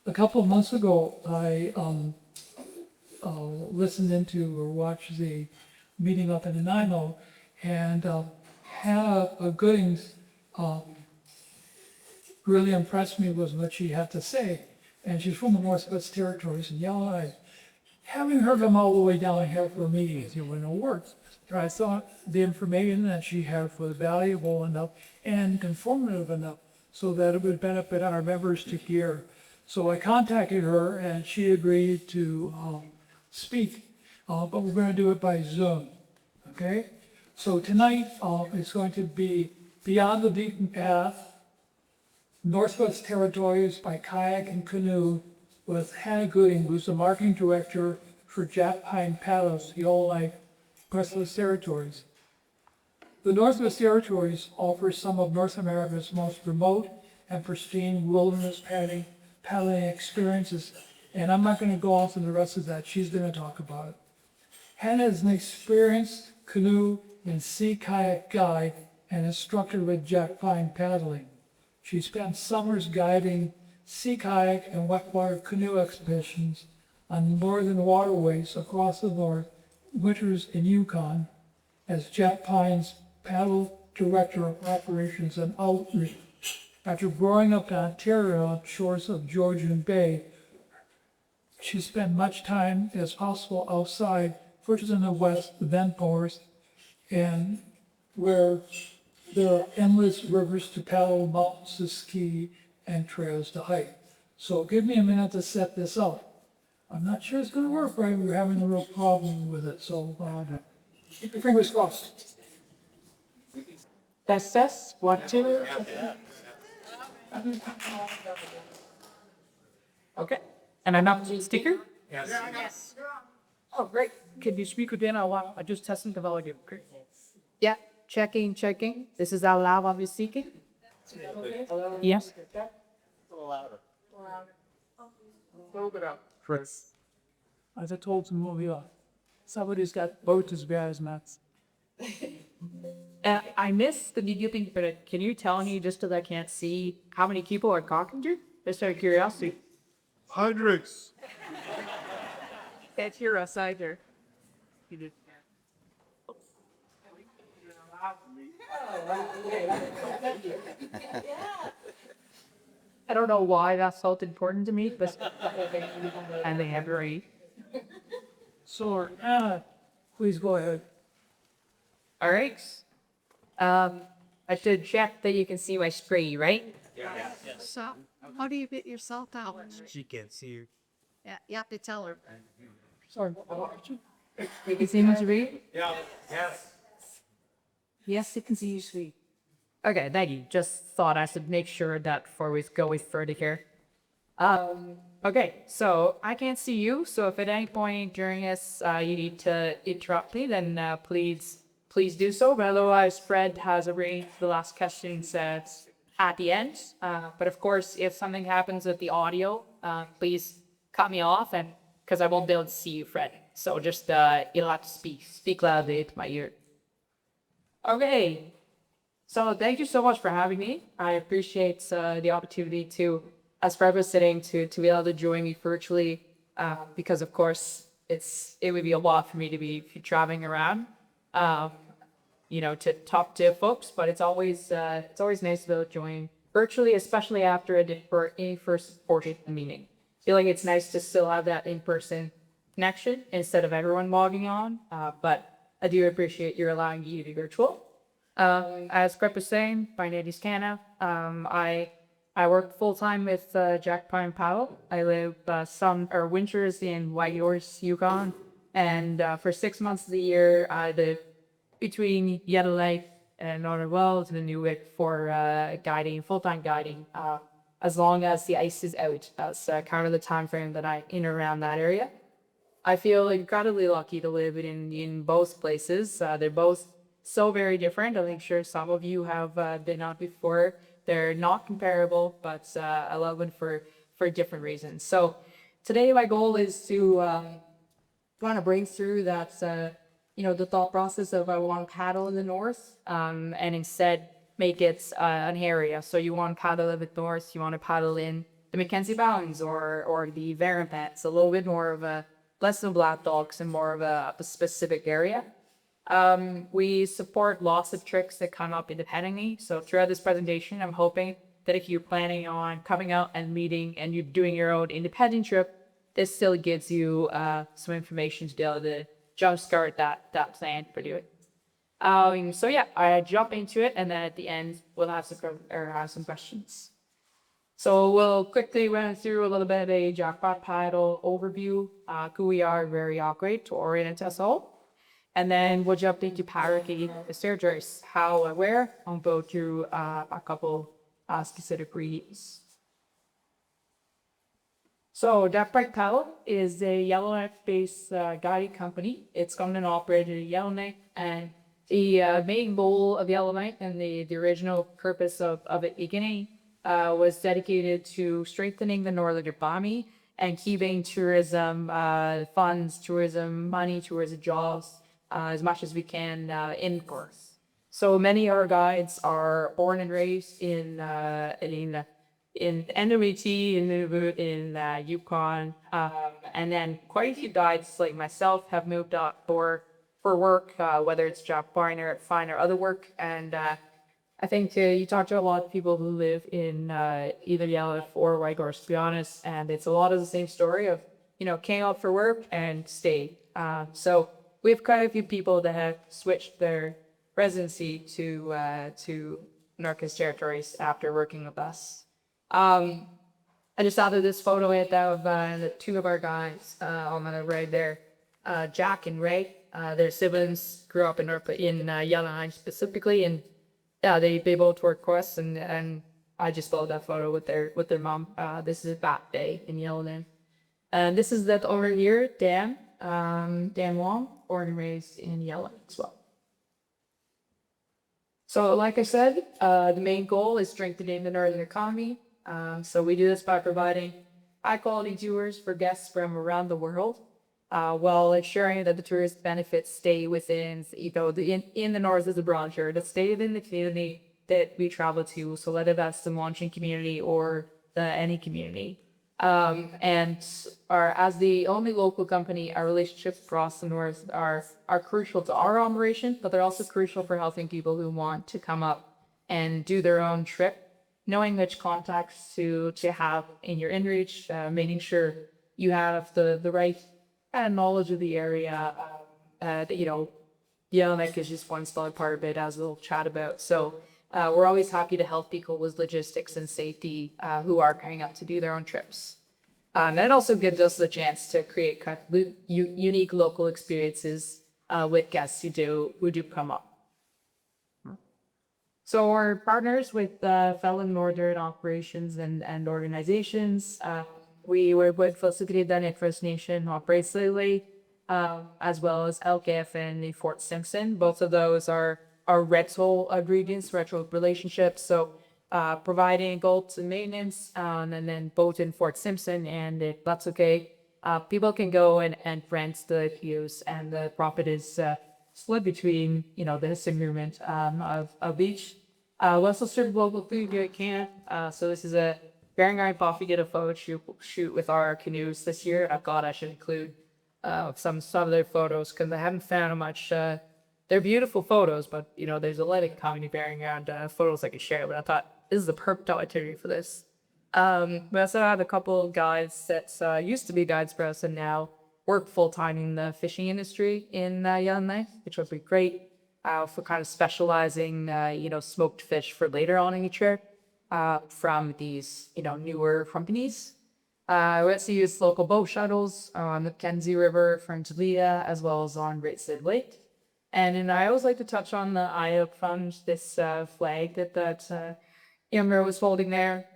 A couple of months ago, I listened into or watched the meeting up in Nanaimo, and Hannah Goodings really impressed me with what she had to say. And she's from the Northwest Territories in Yellowknife. Having her come all the way down here for meetings, it wouldn't have worked. But I thought the information that she had was valuable enough and informative enough so that it would benefit our members to hear. So I contacted her and she agreed to speak, but we're going to do it by Zoom. Okay? So tonight is going to be Beyond the Beaten Path, Northwest Territories by Kayak and Canoe with Hannah Goodings, who's the marketing director for Jackpine Paddle, Yellowknife, Northwest Territories. The Northwest Territories offers some of North America's most remote and pristine wilderness paddling experiences, and I'm not going to go on to the rest of that. She's going to talk about it. Hannah is an experienced canoe and sea-kayak guide and instructor with Jackpine Paddling. She spent summers guiding sea-kayak and whitewater canoe expeditions on northern waterways across the north, winters in Yukon, as Jackpine's paddle director of operations and outreach. After growing up in Ontario on shores of Georgian Bay, she spent much time as possible outside, first in the west, then north, and where there are endless rivers to paddle, mountains to ski, and trails to hike. So give me a minute to set this up. I'm not sure it's going to work right. We're having a real problem with it, so keep your fingers crossed. Test. 1, 2. Okay. And enough sticker? Yes. Oh, great. Can you speak again? I just testing the volume. Great. Yeah. Checking. This is our loud of speaking. Yes. A little louder. A little bit up. Chris. As I told him, move on. Somebody's got both as bad as Matt's. I missed the beginning, but can you tell me, just so that I can't see, how many people are talking to? Just out of curiosity. Hundreds. Can't hear us either. You did. I don't know why that felt important to me, but and they have very. So, please go ahead. All right. I should check that you can see my screen, right? So, how do you get yourself out? She can't see you. Yeah, you have to tell her. Sorry. You can see my screen? Yeah. Yes. Yes, you can see your screen. Okay, thank you. Just thought I should make sure that before we go with further here. Okay, so I can't see you, so if at any point during this you need to interrupt me, then please do so. But otherwise, Fred has arranged the last questions at the end. But of course, if something happens with the audio, please cut me off, and because I won't be able to see you, Fred. So just you'll have to speak loudly into my ear. Okay. So thank you so much for having me. I appreciate the opportunity to, as Fred was saying, to be able to join me virtually, because of course it would be a lot for me to be traveling around, to talk to folks. But it's always nice to be able to join virtually, especially after a first supported meeting. I feel like it's nice to still have that in-person connection instead of everyone logging on. But I do appreciate you allowing me to be virtual. As Greg was saying, my name is Hannah. I work full-time with Jackpine Paddle. I live winters in Whitehorse, Yukon, and for 6 months of the year, I live between Yellowknife and Northern Wells and Nunavut for full-time guiding, as long as the ice is out. That's kind of the time frame that I'm in around that area. I feel incredibly lucky to live in both places. They're both so very different. I'm sure some of you have been out before. They're not comparable, but I love them for different reasons. So today my goal is to kind of bring through that, the thought process of I want to paddle in the north, and instead make it an area. So you want to paddle a bit north, you want to paddle in the Mackenzie Bounds or the Varan pets, a little bit more of a less than black dogs and more of a specific area. We support lots of tricks that come up independently. So throughout this presentation, I'm hoping that if you're planning on coming out and meeting and you're doing your own independent trip, this still gives you some information to be able to jumpstart that plan for doing. So yeah, I jump into it, and then at the end we'll have some questions. So we'll quickly run through a little bit of a Jackpine Paddle overview, who we are, where we operate, to orient us all. And then we'll jump into pirating the territories, how and where, and go through a couple specific readings. So Jackpine Paddle is a Yellowknife-based guiding company. It's owned and operated in Yellowknife, and the main goal of Yellowknife and the original purpose of it beginning was dedicated to strengthening the northern economy and keeping tourism funds, tourism money, tourism jobs as much as we can in course. So many of our guides are born and raised in NWT, in Nunavut, in Yukon, and then quite a few guides like myself have moved up for work, whether it's Jackpine or fine or other work. And I think you talk to a lot of people who live in either Yellowknife or Whitehorse, to be honest, and it's a lot of the same story of, came up for work and stayed. So we have quite a few people that have switched their residency to Northwest Territories after working with us. I just added this photo of the two of our guys on the right there, Jack and Ray. Their siblings grew up in Yellowknife specifically, and yeah, they both work for us. And I just followed that photo with their mom. This is a back day in Yellowknife, and this is that over here, Dan Wong, born and raised in Yellowknife as well. So, like I said, the main goal is strengthening the northern economy. So we do this by providing high-quality tours for guests from around the world, while ensuring that the tourist benefits stay within, in the north as a brancher, that stay within the community that we travel to. So whether that's the launching community or any community. And as the only local company, our relationships across the north are crucial to our operation, but they're also crucial for helping people who want to come up and do their own trip. Knowing which contacts to have in your inReach, making sure you have the right knowledge of the area. Yellowknife is just one small part of it, as we'll chat about. So we're always happy to help people with logistics and safety who are coming up to do their own trips. And it also gives us the chance to create kind of unique local experiences with guests who do come up. So we're partners with fellow northern operations and organizations. We work with Facility that First Nation operates lately, as well as LKF and Fort Simpson. Both of those are rental agreements, rental relationships. So providing goals and maintenance, and then both in Fort Simpson, and if that's okay, people can go and rent the use, and the profit is split between, this agreement of each. We also serve local food here at camp. So this is a Bearing Eye Buffy did a photo shoot with our canoes this year. I thought I should include some of their photos because I haven't found much. They're beautiful photos, but there's a lot of comedy bearing around photos I could share. But I thought this is the perfect opportunity for this. We also have a couple of guides that used to be guides for us and now work full-time in the fishing industry in Yellowknife, which would be great for kind of specializing, smoked fish for later on in your trip from these, newer companies. We also use local boat shuttles on the Mackenzie River from Toledo, as well as on Great Slave Lake. And then I always like to touch on the Iowa Fund, this flag that Amber was holding there.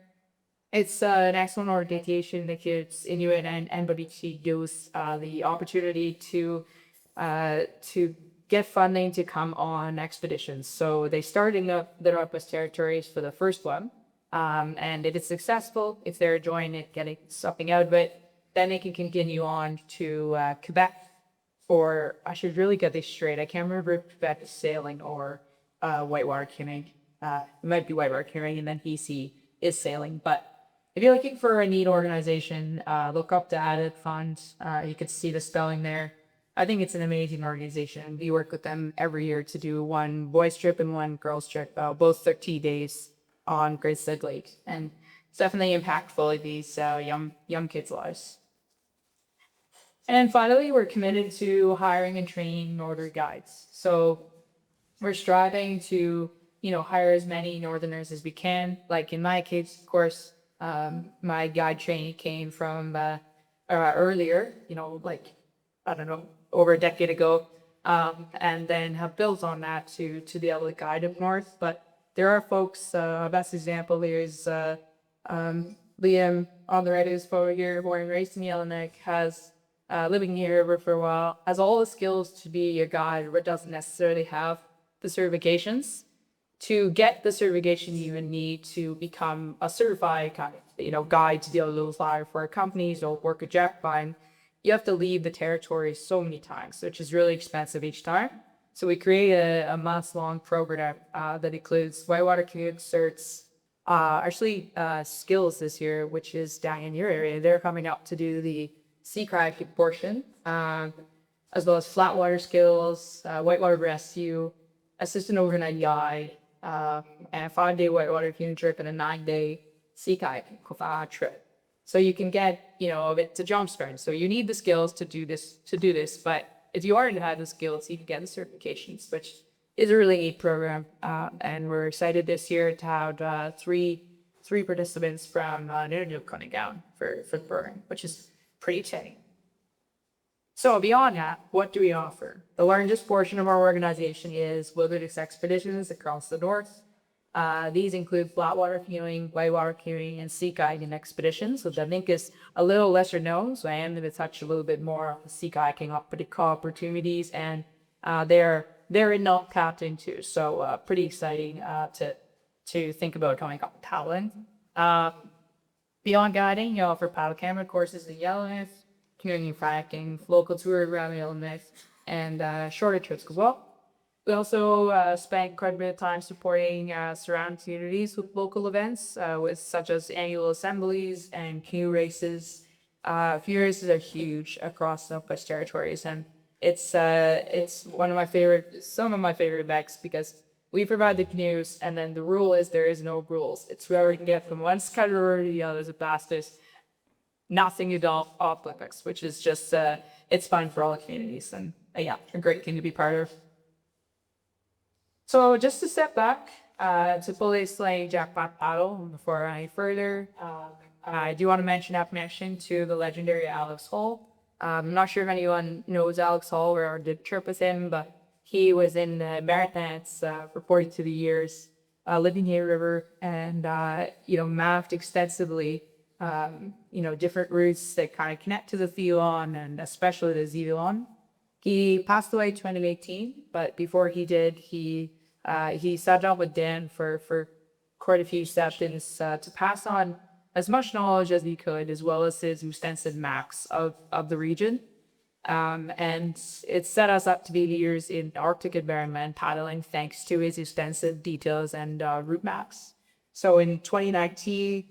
It's an excellent organization that gives Inuit and NWT youth the opportunity to get funding to come on expeditions. So they started in the Northwest Territories for the first one, and if it's successful, if they're enjoying it, getting something out of it, then they can continue on to Quebec. Or I should really get this straight. I can't remember if Quebec is sailing or whitewater canoeing. It might be whitewater canoeing, and then BC is sailing. But if you're looking for a neat organization, look up the Added Fund. You can see the spelling there. I think it's an amazing organization. We work with them every year to do one boys trip and one girls trip, both 30 days on Great Sled Lake. And it's definitely impactful in these young kids' lives. And finally, we're committed to hiring and training Northern guides. So we're striving to, hire as many Northerners as we can. Like in my case, of course, my guide training came from earlier, I don't know, over a decade ago, and then have built on that to be able to guide up north. But there are folks, best example here is Liam on the right of his photo here, born and raised in Yellowknife, has living here for a while, has all the skills to be a guide, but doesn't necessarily have the certifications. To get the certification, you even need to become a certified guide to be able to fly for companies or work at Jackpine. You have to leave the territory so many times, which is really expensive each time. So we created a month-long program that includes whitewater canoe certs, skills this year, which is down in your area. They're coming up to do the sea-kayaking portion, as well as flat water skills, whitewater rescue, assistant overnight guide, and a 5-day whitewater canoe trip and a 9-day sea-kayaking trip. So you can get, it's a jump start. So you need the skills to do this. But if you already have the skills, you can get the certifications, which is a really neat program. And we're excited this year to have three participants from Yukon down for the program, which is pretty exciting. So beyond that, what do we offer? The largest portion of our organization is wilderness expeditions across the north. These include flatwater canoeing, whitewater canoeing, and sea-kayaking expeditions, which I think is a little lesser known. So I am going to touch a little bit more on the sea-kayaking opportunities, and they're in non-captain too. So pretty exciting to think about coming up with paddling. Beyond guiding, you offer paddle camera courses in Yellowknife, canoeing, kayaking, local tours around Yellowknife, and shorter trips as well. We also spend quite a bit of time supporting surrounding communities with local events, such as annual assemblies and canoe races. Canoe races are huge across the Northwest Territories, and it's some of my favorite events because we provide the canoes, and then the rule is there is no rules. It's where we can get from one category to the other the fastest. Nothing you don't off Olympics, which is just it's fun for all the communities, and a great thing to be part of. So just to step back to fully explain Jackpine Paddle before I further, I do want to mention to the legendary Alex Hall. I'm not sure if anyone knows Alex Hall or did trip with him, but he was in the marathons for 42 years, living near the river, and mapped extensively different routes that kind of connect to the Yukon and especially the Yukon. He passed away in 2018, but before he did, he sat down with Dan for quite a few sessions to pass on as much knowledge as he could, as well as his extensive maps of the region. And it set us up to be leaders in Arctic environment paddling thanks to his extensive details and route maps. So in 2019,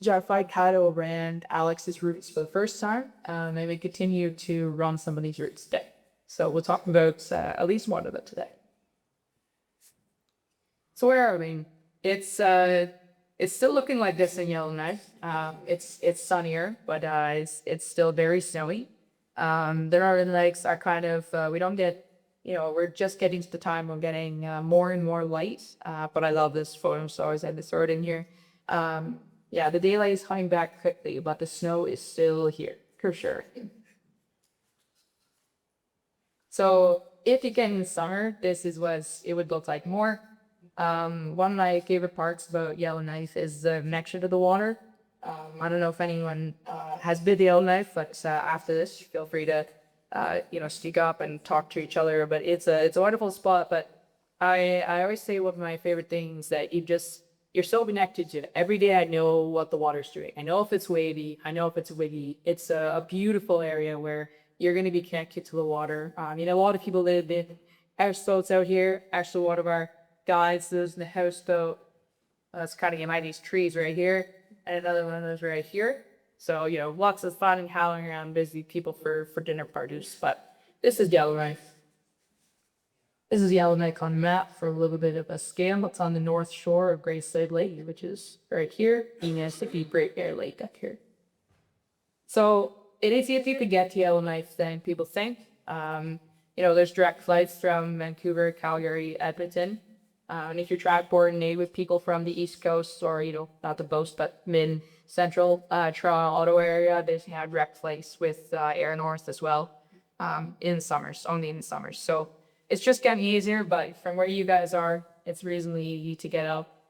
Jackpine Paddle ran Alex's routes for the first time, and we continue to run some of these routes today. So we'll talk about at least one of them today. So where are we? It's still looking like this in Yellowknife. It's sunnier, but it's still very snowy. The northern lakes are kind of we don't get we're just getting to the time of getting more and more light. But I love this photo, so I always had to throw it in here. The daylight is coming back quickly, but the snow is still here, for sure. So if you get in the summer, this is what it would look like more. One of my favorite parts about Yellowknife is the connection to the water. I don't know if anyone has been to Yellowknife, but after this, feel free to speak up and talk to each other. But it's a wonderful spot. But I always say one of my favorite things that you're so connected to it. Every day I know what the water's doing. I know if it's wavy. I know if it's wiggy. It's a beautiful area where you're going to be connected to the water. A lot of people live in houseboats out here. Actually, one of our guides lives in the houseboat. That's kind of behind these trees right here. and another one is right here. So, lots of fun and howling around busy people for dinner parties. But this is Yellowknife. This is Yellowknife on the map for a little bit of a scale. It's on the north shore of Great Slave Lake, which is right here. And it's the Great Bear Lake up here. So it is easier to get to Yellowknife than people think. There's direct flights from Vancouver, Calgary, Edmonton. And if you're trying to coordinate with people from the East Coast or, not the boast, but mid-central Toronto, Ottawa area, they have direct flights with Air North as well in summers, only in summers. So it's just getting easier, but from where you guys are, it's reasonably easy to get up.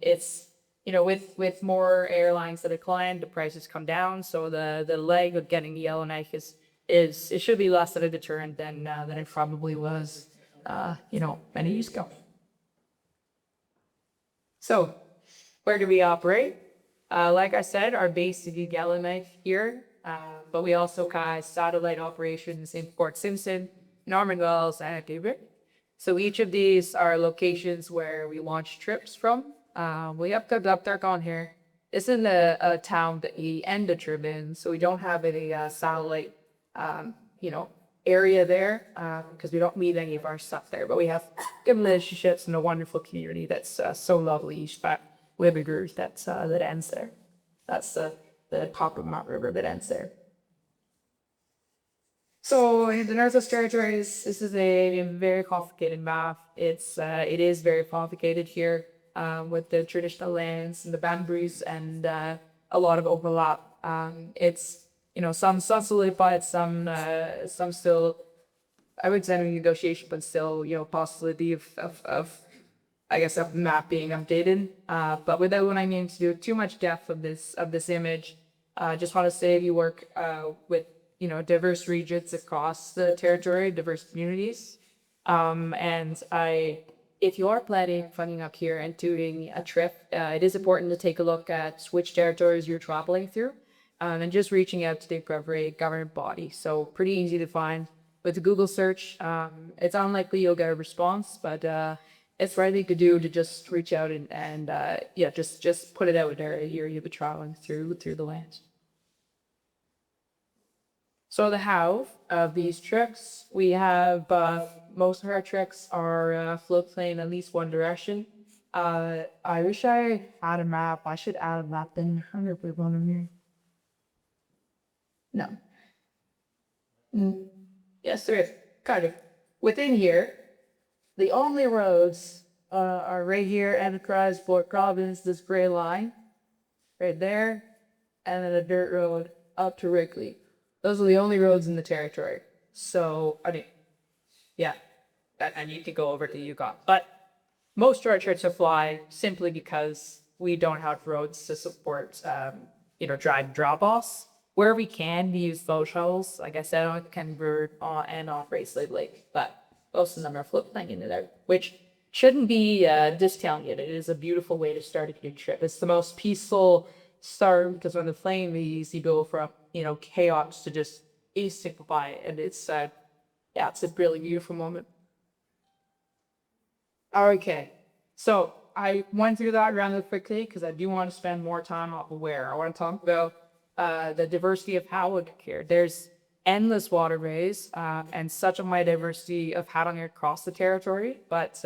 It's, with more airlines that decline, the prices come down. So the leg of getting the Yellowknife it should be less of a deterrent than it probably was, many years ago. So, where do we operate? Like I said, our base is Yellowknife here, but we also have satellite operations in Port Simpson, Norman Wells, and David. So each of these are locations where we launch trips from. We have up there on here. This is a town that we end the trip in, so we don't have any satellite, area there because we don't meet any of our stuff there. But we have good relationships and a wonderful community that's so lovely. Wibbigers that ends there. That's the top of Mount River that ends there. So in the Northwest Territories, this is a very complicated map. It is very complicated here with the traditional lands and the boundaries and a lot of overlap. It's some solidified, some still, I would say, in negotiation, but still possibility of the map being updated. But without what I mean to do too much depth of this image, just want to say we work with diverse regions across the territory, diverse communities. If you are planning on funding up here and doing a trip, it is important to take a look at which territories you're traveling through, and just reaching out to the appropriate government body. So pretty easy to find with a Google search. It's unlikely you'll get a response, but it's right thing to do to just reach out and just put it out there. You'll be traveling through the land. So the how of these treks, we have most of our treks are floodplain at least one direction. I wish I had a map. I should add a map in. I wonder if we want them here. No. Yes, there is. Kind of. Within here, the only roads are right here, Enterprise, Fort Province, this gray line, right there, and then a dirt road up to Wrigley. Those are the only roads in the territory. So, I need to go over to Yukon. But most of our trips are fly simply because we don't have roads to support, drive drop-offs. Where we can, we use boat shuttles. Like I said, on Canberra and off Great Slave Lake. But most of them are floodplain in and out, which shouldn't be discounted. It is a beautiful way to start a new trip. It's the most peaceful start because when the plane leaves, you go from chaos to just simplify, and it's a really beautiful moment. Okay, so I went through that rather quickly because I do want to spend more time on where I want to talk about the diversity of paddling here. There's endless waterways and such a high diversity of paddling across the territory. But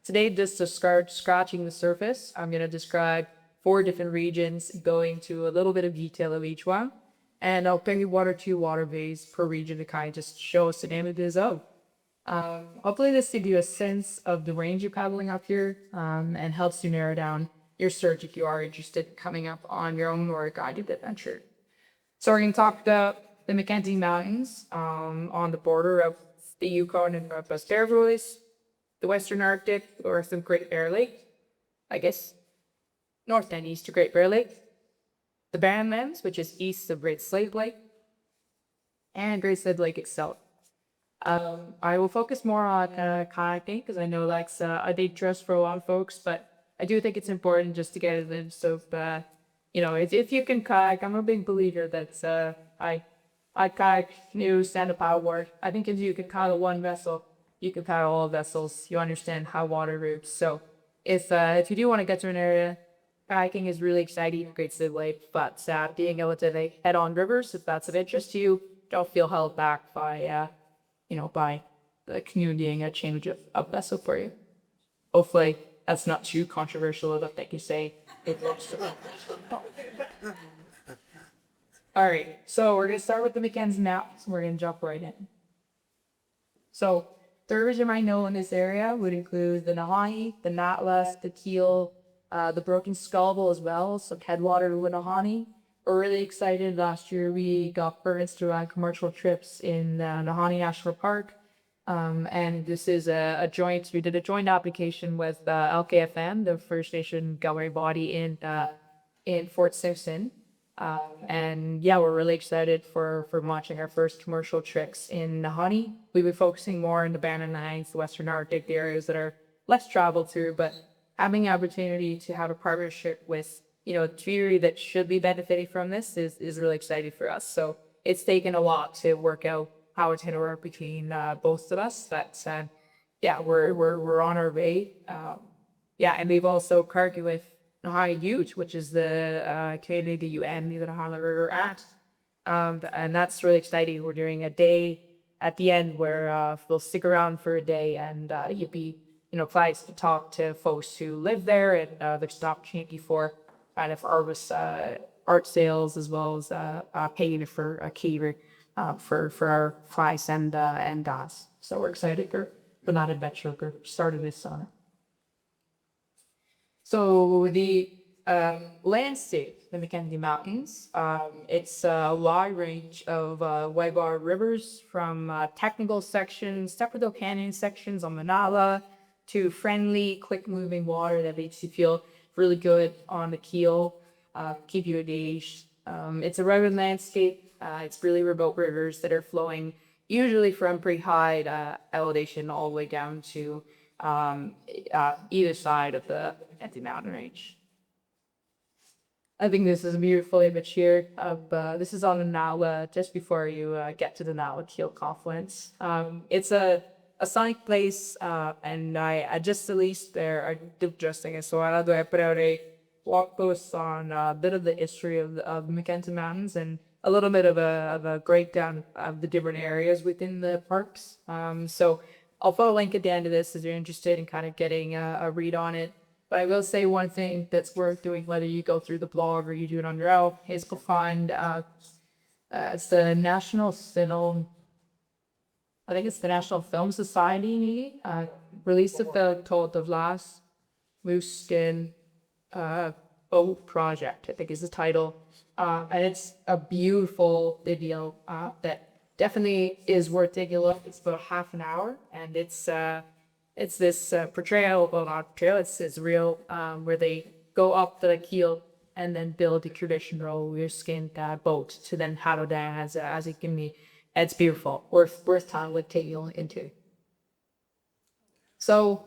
today, just to start scratching the surface, I'm going to describe 4 different regions, going to a little bit of detail of each one. And I'll pick 1 or 2 waterways per region to kind of just show us the images of. Hopefully this gives you a sense of the range of paddling up here and helps you narrow down your search if you are interested in coming up on your own or a guided adventure. So we're going to talk about the Mackenzie Mountains on the border of the Yukon and Northwest Territories, the Western Arctic, north of Great Bear Lake, north and east of Great Bear Lake, the Barrenlands, which is east of Great Slave Lake, and Great Slave Lake itself. I will focus more on kayaking because I know that's a dangerous for a lot of folks, but I do think it's important just to get a glimpse of, if you can kayak. I'm a big believer that I kayak, canoe, stand-up paddleboard. I think if you can paddle one vessel, you can paddle all vessels. You understand how water moves. So if you do want to get to an area, Kayaking is really exciting, great city life, but being able to like, head on rivers, if that's of interest to you, don't feel held back by, by the canoe being a change of vessel for you. Hopefully, that's not too controversial that they can say it looks. All right, so we're gonna start with the Mackenzie maps. We're gonna jump right in. So the rivers you might know in this area would include the Nahanni, the Natlas, the Keel, the Broken Skullable as well, so headwater to Nahanni. We're really excited. Last year we got permits to run commercial trips in Nahanni National Park. And this is we did a joint application with LKFM, the First Nation governing body in Fort Simpson. And yeah, we're really excited for launching our first commercial trips in Nahanni. We'll be focusing more on the Bannon Lines, the Western Arctic, the areas that are less traveled through, but having the opportunity to have a partnership with, a community that should be benefiting from this is really exciting for us. So it's taken a lot to work out how it's going to work between both of us. But yeah, we're on our way. And we've also partnered with Nahanni Youth, which is the community the UN, the Nahanni River at. And that's really exciting. We're doing a day at the end where we'll stick around for a day and you'll be, place to talk to folks who live there, and there's an opportunity for kind of art sales as well as paying for a cater for our flies and DOS. So we're excited for that adventure. We started this summer. So the landscape, the Mackenzie Mountains, it's a wide range of whitewater rivers, from technical sections, Stepperville Canyon sections on Manala, to friendly, quick-moving water that makes you feel really good on the keel, keep you engaged. It's a rugged landscape. It's really remote rivers that are flowing usually from pretty high elevation all the way down to either side of the mountain range. I think this is a beautiful image here of this is on the Nala just before you get to the Nala Keel confluence. It's a sonic place, and I just released I did justing it, so I put out a blog post on a bit of the history of the Mackenzie Mountains and a little bit of a breakdown of the different areas within the parks. So I'll put a link at the end of this if you're interested in kind of getting a read on it. But I will say one thing that's worth doing, whether you go through the blog or you do it on your own, is to find it's the National Film Society released a film called The Last Moose Skin Boat Project, I think is the title. And it's a beautiful video that definitely is worth taking a look. It's about half an hour, and it's this portrayal of an art trail. It's real, where they go up the keel and then build a traditional skin boat to then paddle down as it can be. It's beautiful, worth time with taking into. So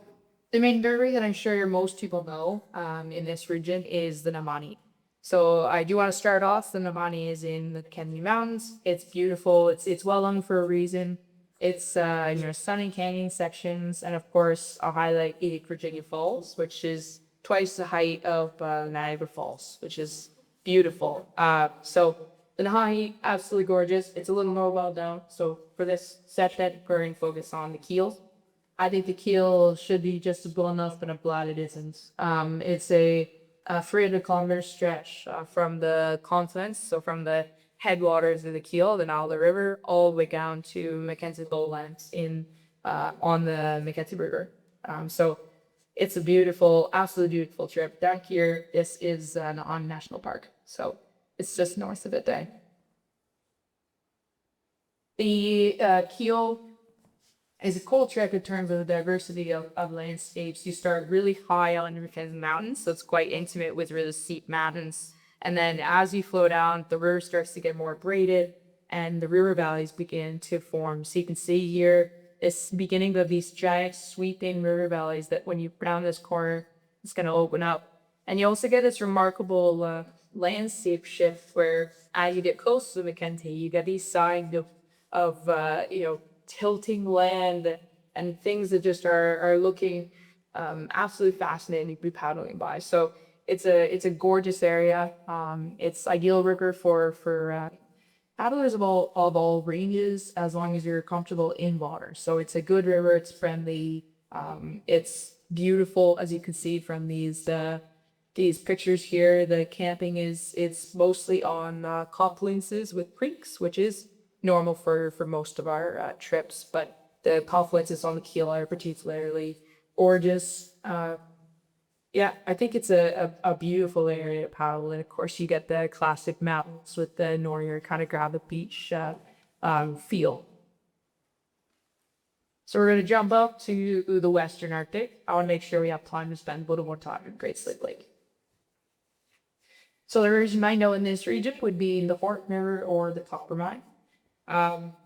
the main river that I'm sure most people know in this region is the Nahanni. So I do want to start off. The Nahanni is in the Mackenzie Mountains. It's beautiful. It's well known for a reason. It's stunning canyon sections, and of course I'll highlight Virginia Falls, which is twice the height of Niagara Falls, which is beautiful. So the Nahanni, absolutely gorgeous. It's a little more well known. So for this set, we're going to focus on the keels. I think the keel should be just as well enough, but I'm glad it isn't. It's a 300-kilometer stretch from the confluence, so from the headwaters of the keel, the Nala River, all the way down to Mackenzie Lowlands on the Mackenzie River. So it's a beautiful, absolutely beautiful trip. Down here, this is on National Park, so it's just north of it there. The keel is a cool trip in terms of the diversity of landscapes. You start really high on the Mackenzie Mountains, so it's quite intimate with really steep mountains. And then as you flow down, the river starts to get more braided and the river valleys begin to form. So you can see here this beginning of these giant sweeping river valleys that when you round this corner, it's going to open up. And you also get this remarkable landscape shift where as you get close to Mackenzie, you get these signs of tilting land and things that just are looking absolutely fascinating to be paddling by. So it's a gorgeous area. It's ideal river for paddlers of all ranges, as long as you're comfortable in water. So it's a good river. It's friendly. It's beautiful, as you can see from these pictures here. The camping it's mostly on confluences with creeks, which is normal for most of our trips. But the confluences on the keel are particularly gorgeous. Yeah, I think it's a beautiful area to paddle. And of course, you get the classic mountains with the Northern kind of grab the beach feel. So we're going to jump up to the Western Arctic. I want to make sure we have time to spend a little more time in Great Slave Lake. So the rivers you might know in this region would be the Horton River or the Coppermine.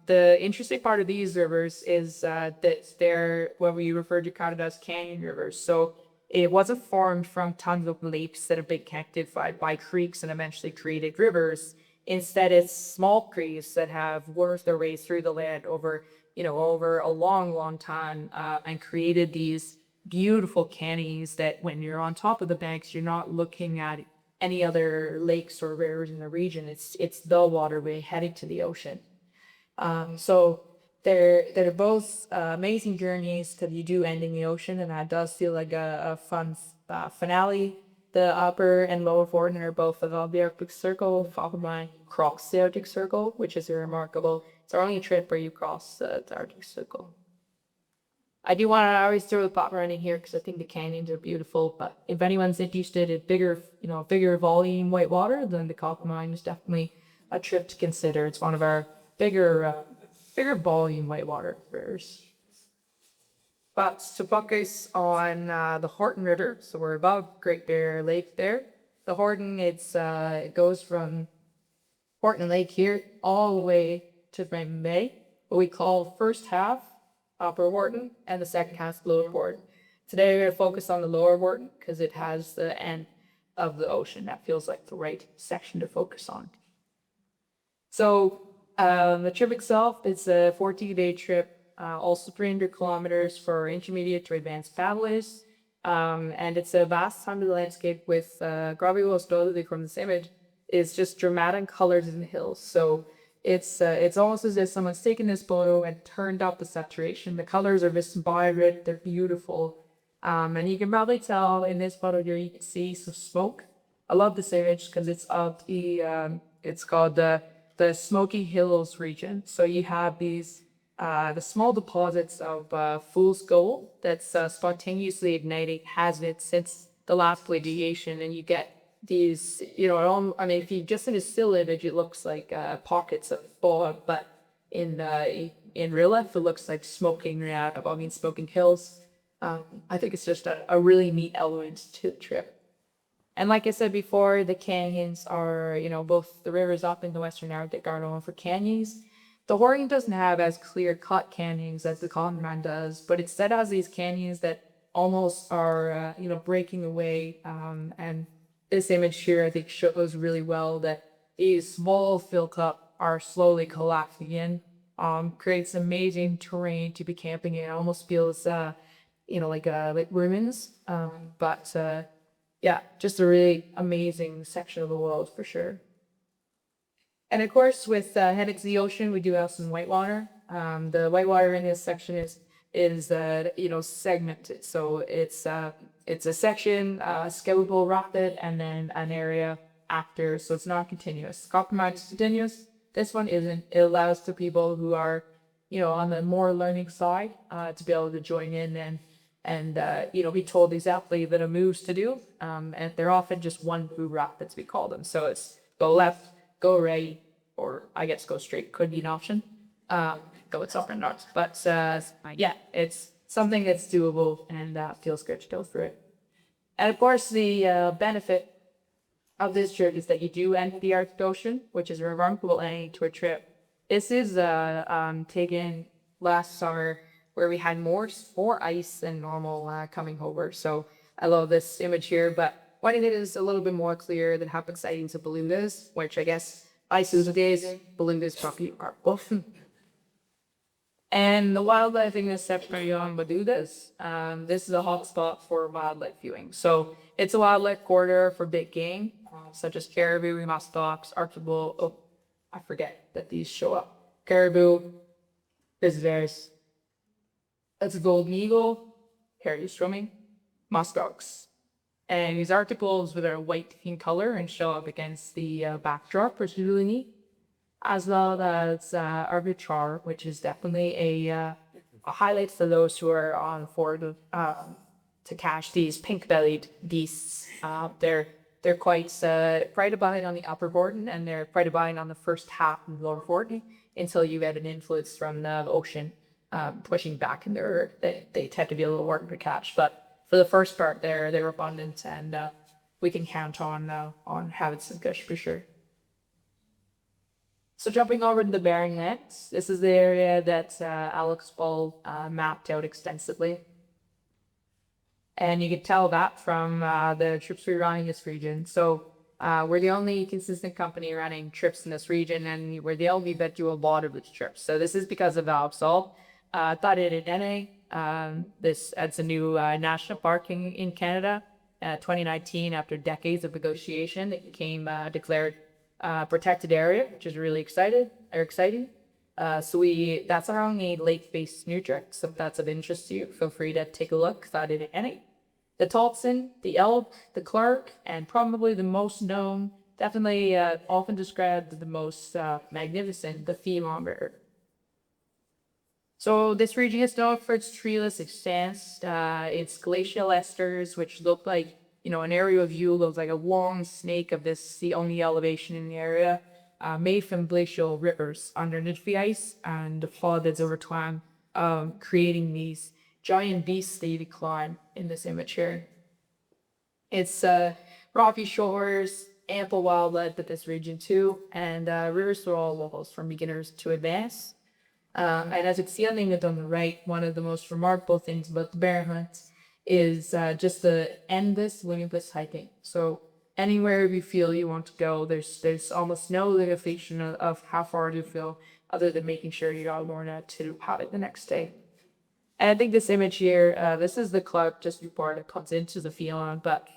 The interesting part of these rivers is that they're what we refer to kind of as canyon rivers. So it wasn't formed from tons of lakes that have been connected by creeks and eventually created rivers. Instead, it's small creeks that have worked their way through the land over a long time and created these beautiful canyons that when you're on top of the banks, you're not looking at any other lakes or rivers in the region. It's the waterway heading to the ocean. So they're both amazing journeys because you do end in the ocean, and that does feel like a fun finale. The upper and lower Horton are both above the Arctic Circle, followed by cross the Arctic Circle, which is remarkable. It's our only trip where you cross the Arctic Circle. I do want to always throw the Coppermine in here because I think the canyons are beautiful. But if anyone's interested in bigger volume whitewater, then the Coppermine is definitely a trip to consider. It's one of our bigger volume whitewater rivers. But to focus on the Horton River, so we're above Great Bear Lake there. The Horton, it goes from Horton Lake here all the way to Raymond Bay, what we call first half Upper Horton and the second half Lower Horton. Today we're going to focus on the Lower Horton because it has the end of the ocean. That feels like the right section to focus on. So the trip itself is a 14-day trip, also 300 kilometers for intermediate to advanced paddlers. And it's a vast time of the landscape with Gravios Dodley from this image is just dramatic colors in the hills. So it's almost as if someone's taken this photo and turned up the saturation. The colors are just vibrant, they're beautiful. And you can probably tell in this photo here, you can see some smoke. I love this image because it's of it's called the Smoky Hills region. So you have these the small deposits of fool's gold that's spontaneously igniting hazards since the last radiation, and you get these, if you just in a still image, it looks like pockets of fog, but in real life, it looks like smoking hills. I think it's just a really neat element to the trip. And like I said before, the canyons are, both the rivers up in the Western Arctic are known for canyons. The Horton doesn't have as clear-cut canyons as the Coppermine does, but instead has these canyons that almost are, breaking away. And this image here, I think, shows really well that these small fill cup are slowly collapsing in. Creates amazing terrain to be camping in. It almost feels, like ruins. Yeah, just a really amazing section of the world for sure. And of course, with heading to the ocean, we do have some whitewater. The whitewater in this section is segmented. So it's a section, skeletal rapid, and then an area after. So it's not continuous. Coppermine is continuous. This one isn't. It allows the people who are, on the more learning side, to be able to join in and be told exactly the moves to do. And they're often just one move rapids, we call them. So it's go left, go right, or I guess go straight could be an option. Go with up and north. But yeah, it's something that's doable and feels good to go through it. And of course, the benefit of this trip is that you do enter the Arctic Ocean, which is a remarkable ending to a trip. This is taken last summer, where we had more ice than normal coming over. So I love this image here, but when it is a little bit more clear than how exciting the balloon is, which I guess ice is amazing, balloon is probably are both. And the wildlife in this section on Badudas, this is a hotspot for wildlife viewing. So it's a wildlife corridor for big game, such as caribou, muskox, archibald. Oh, I forget that these show up. Caribou, visitors. That's a golden eagle, hairy strumming, muskox. And these articles with a white in color and show up against the backdrop, which is really neat. As well as arbitrar, which is definitely a highlight for those who are on board to catch these pink-bellied beasts. They're quite abundant on the upper Borden, and they're quite abundant on the first half of the lower Borden until you get an influence from the ocean pushing back in there. They tend to be a little harder to catch, but for the first part, they're abundant, and we can count on having some fish for sure. So jumping over to the Bering Lands, this is the area that Alex Ball mapped out extensively. And you can tell that from the trips we run in this region. So we're the only consistent company running trips in this region, and we're the only that do a lot of these trips. So this is because of Alpsol. This adds a new national park in Canada. 2019, after decades of negotiation, it became declared protected area, which is really exciting. That's our only lake-based new trip. So if that's of interest to you, feel free to take a look. The Tolson, the Elbe, the Clark, and probably the most known, definitely often described as the most magnificent, the Phelan River. So this region is known for its treeless extents, its glacial esters, which look like, an aerial view looks like a long snake of this, the only elevation in the area, made from glacial rivers underneath the ice and the floods over time, creating these giant beasts they climb in this image here. It's rocky shores, ample wildlife at this region too, and rivers for all levels, from beginners to advanced. And as you can see on the image on the right, one of the most remarkable things about the Bering Lands is just the endless, limitless hiking. So anywhere you feel you want to go, there's almost no limitation of how far you feel, other than making sure you got more to have it the next day. And I think this image here, this is the club just before it comes into the Phelan, but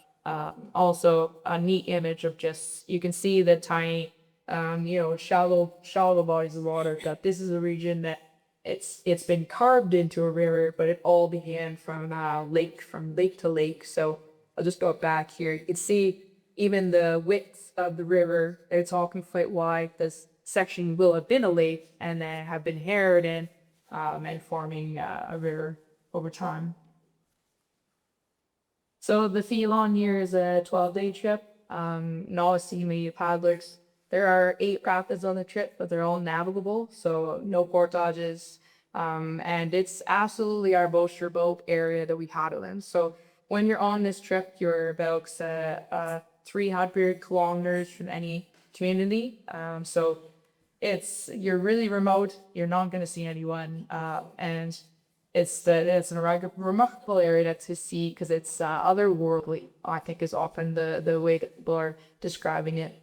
also a neat image of just, you can see the tiny, shallow bodies of water. That this is a region that it's been carved into a river, but it all began from lake to lake. So I'll just go back here. You can see even the width of the river. It's all quite wide. This section will have been a lake and then have been harrowed in and forming a river over time. So the Phelan here is a 12-day trip. Novice paddlers. There are 8 rapids on the trip, but they're all navigable, so no portages. And it's absolutely our most remote area that we paddle in. So when you're on this trip, you're about 300 kilometers from any community. So you're really remote. You're not going to see anyone, and it's a remarkable area to see because it's otherworldly. I think is often the way that people are describing it.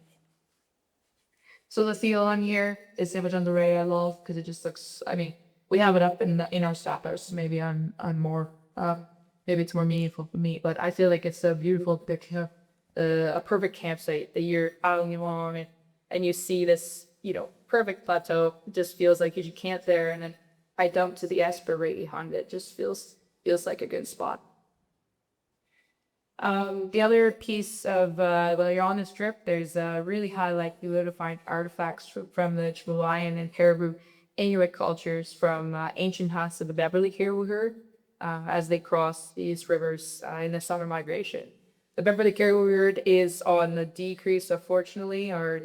So the Phelan here, this image on the right I love because it just looks. I mean, we have it up in our staplers, maybe on more. Maybe it's more meaningful for me, but I feel like it's a beautiful picture, a perfect campsite that you're paddling along and you see this, perfect plateau. It just feels like you camp there, and then I dump to the Esper right behind it. Just feels like a good spot. The other piece of while you're on this trip, there's a really high likelihood to find artifacts from the Chilean and Caribou Inuit cultures from ancient huts of the Beverly Caribou as they cross these rivers in the summer migration. The Beverly Caribou herd is on the decrease, unfortunately, or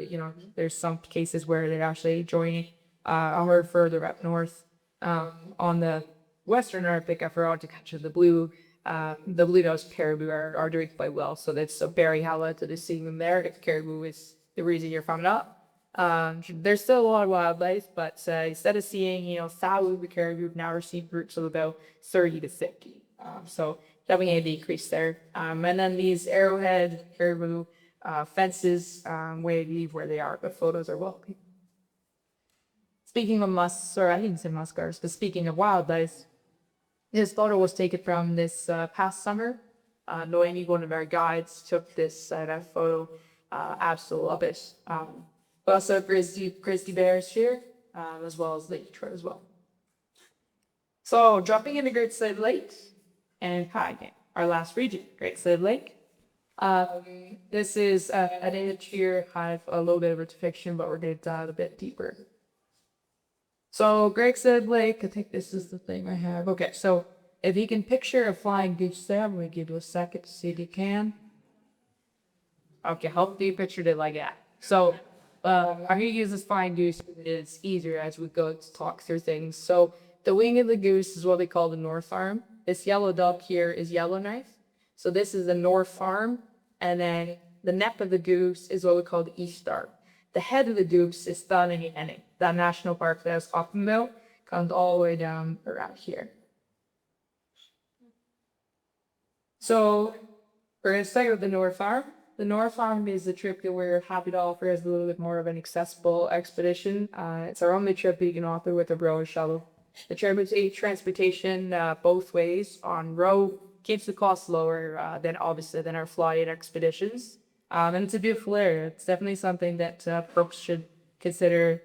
there's some cases where they're actually joining a herd further up north. On the western Arctic, I forgot to catch the blue-nosed caribou are doing quite well, so that's a very highlight to seeing them there. If caribou is the reason you're found up. There's still a lot of wildlife, but instead of seeing thousands of caribou, now we're seeing groups of about 30 to 50. So definitely a decrease there. And then these arrowhead caribou fences where they are, but photos are welcome. speaking of musks, or I didn't say muskars, but speaking of wildlife, this photo was taken from this past summer. Noemi, one of our guides, took this that photo. Absolutely love it. Also grizzly bears here, as well as lake trout as well. So jumping into Great Slave Lake and kayaking, our last region, Great Slave Lake. This is an image here, kind of a little bit of a depiction, but we're going to dive a bit deeper. So Great Slave Lake, I think this is the thing I have. Okay, so if you can picture a flying goose there, I'm going to give you a second to see if you can. Okay, hopefully you pictured it like that. So I'm going to use this flying goose because it's easier as we go to talk through things. So the wing of the goose is what we call the north arm. This yellow dot here is Yellowknife. So this is the north arm. And then the neck of the goose is what we call the east arm. The head of the goose is Canoe. That national park that I was talking about comes all the way down around here. So we're going to start with the north arm. The north arm is the trip that we're happy to offer as a little bit more of an accessible expedition. It's our only trip you can offer with a row shuttle. The transportation both ways on row keeps the cost lower than our fly-in expeditions. And it's a beautiful area. It's definitely something that folks should consider,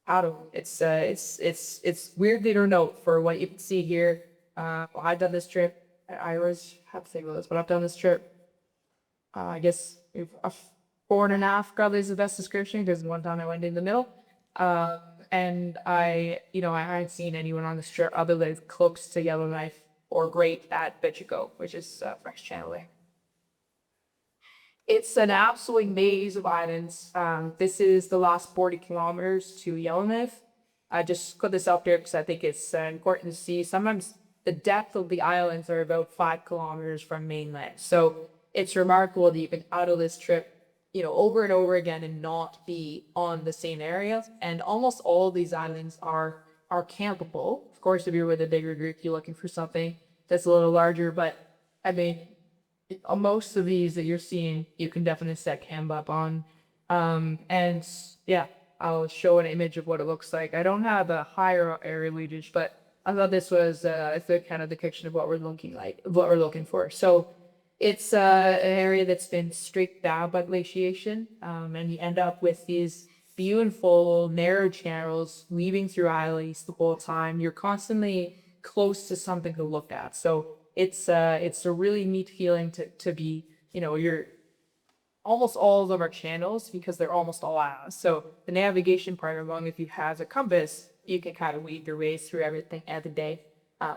out of. It's weirdly remote for what you can see here. I've done this trip. I always have to think about this, but I've done this trip. I guess 4.5 probably is the best description because one time I went in the middle. And I hadn't seen anyone on this trip other than close to Yellowknife or great at Bichigo, which is French Channel there. It's an absolute maze of islands. This is the last 40 kilometers to Yellowknife. I just put this up there because I think it's important to see. Sometimes the depth of the islands are about 5 kilometers from mainland. So it's remarkable that you can out of this trip, over and over again and not be on the same area. And almost all of these islands are campable. Of course, if you're with a bigger group, you're looking for something that's a little larger. But I mean, most of these that you're seeing, you can definitely set camp up on. And yeah, I'll show an image of what it looks like. I don't have a higher area readage, but I thought this was a good kind of depiction of what we're looking for. So it's an area that's been streaked down by glaciation, and you end up with these beautiful narrow channels weaving through islands the whole time. You're constantly close to something to look at. So it's a really neat feeling to be, you're almost all of them are channels because they're almost all islands. So the navigation part along, if you have a compass, you can kind of weave your way through everything every day,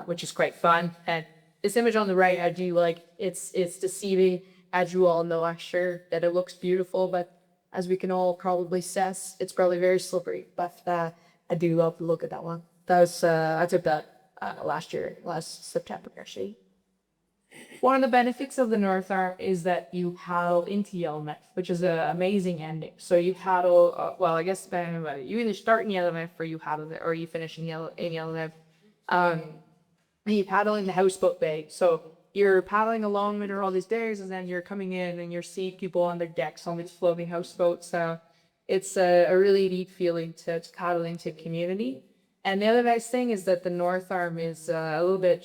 which is quite fun. And this image on the right, I do like, it's deceiving, as you all know, I'm sure that it looks beautiful, but as we can all probably assess, it's probably very slippery. But I do love the look at that one. I took that last September actually. One of the benefits of the North Arm is that you paddle into Yellowknife, which is an amazing ending. So you paddle, I guess depending on you either start in Yellowknife or you paddle there, or you finish in Yellowknife. And you paddle in the houseboat bay. So you're paddling along under all these days, and then you're coming in and you're seeing people on their decks on these floating houseboats. It's a really neat feeling to paddle into community. And the other nice thing is that the North Arm is a little bit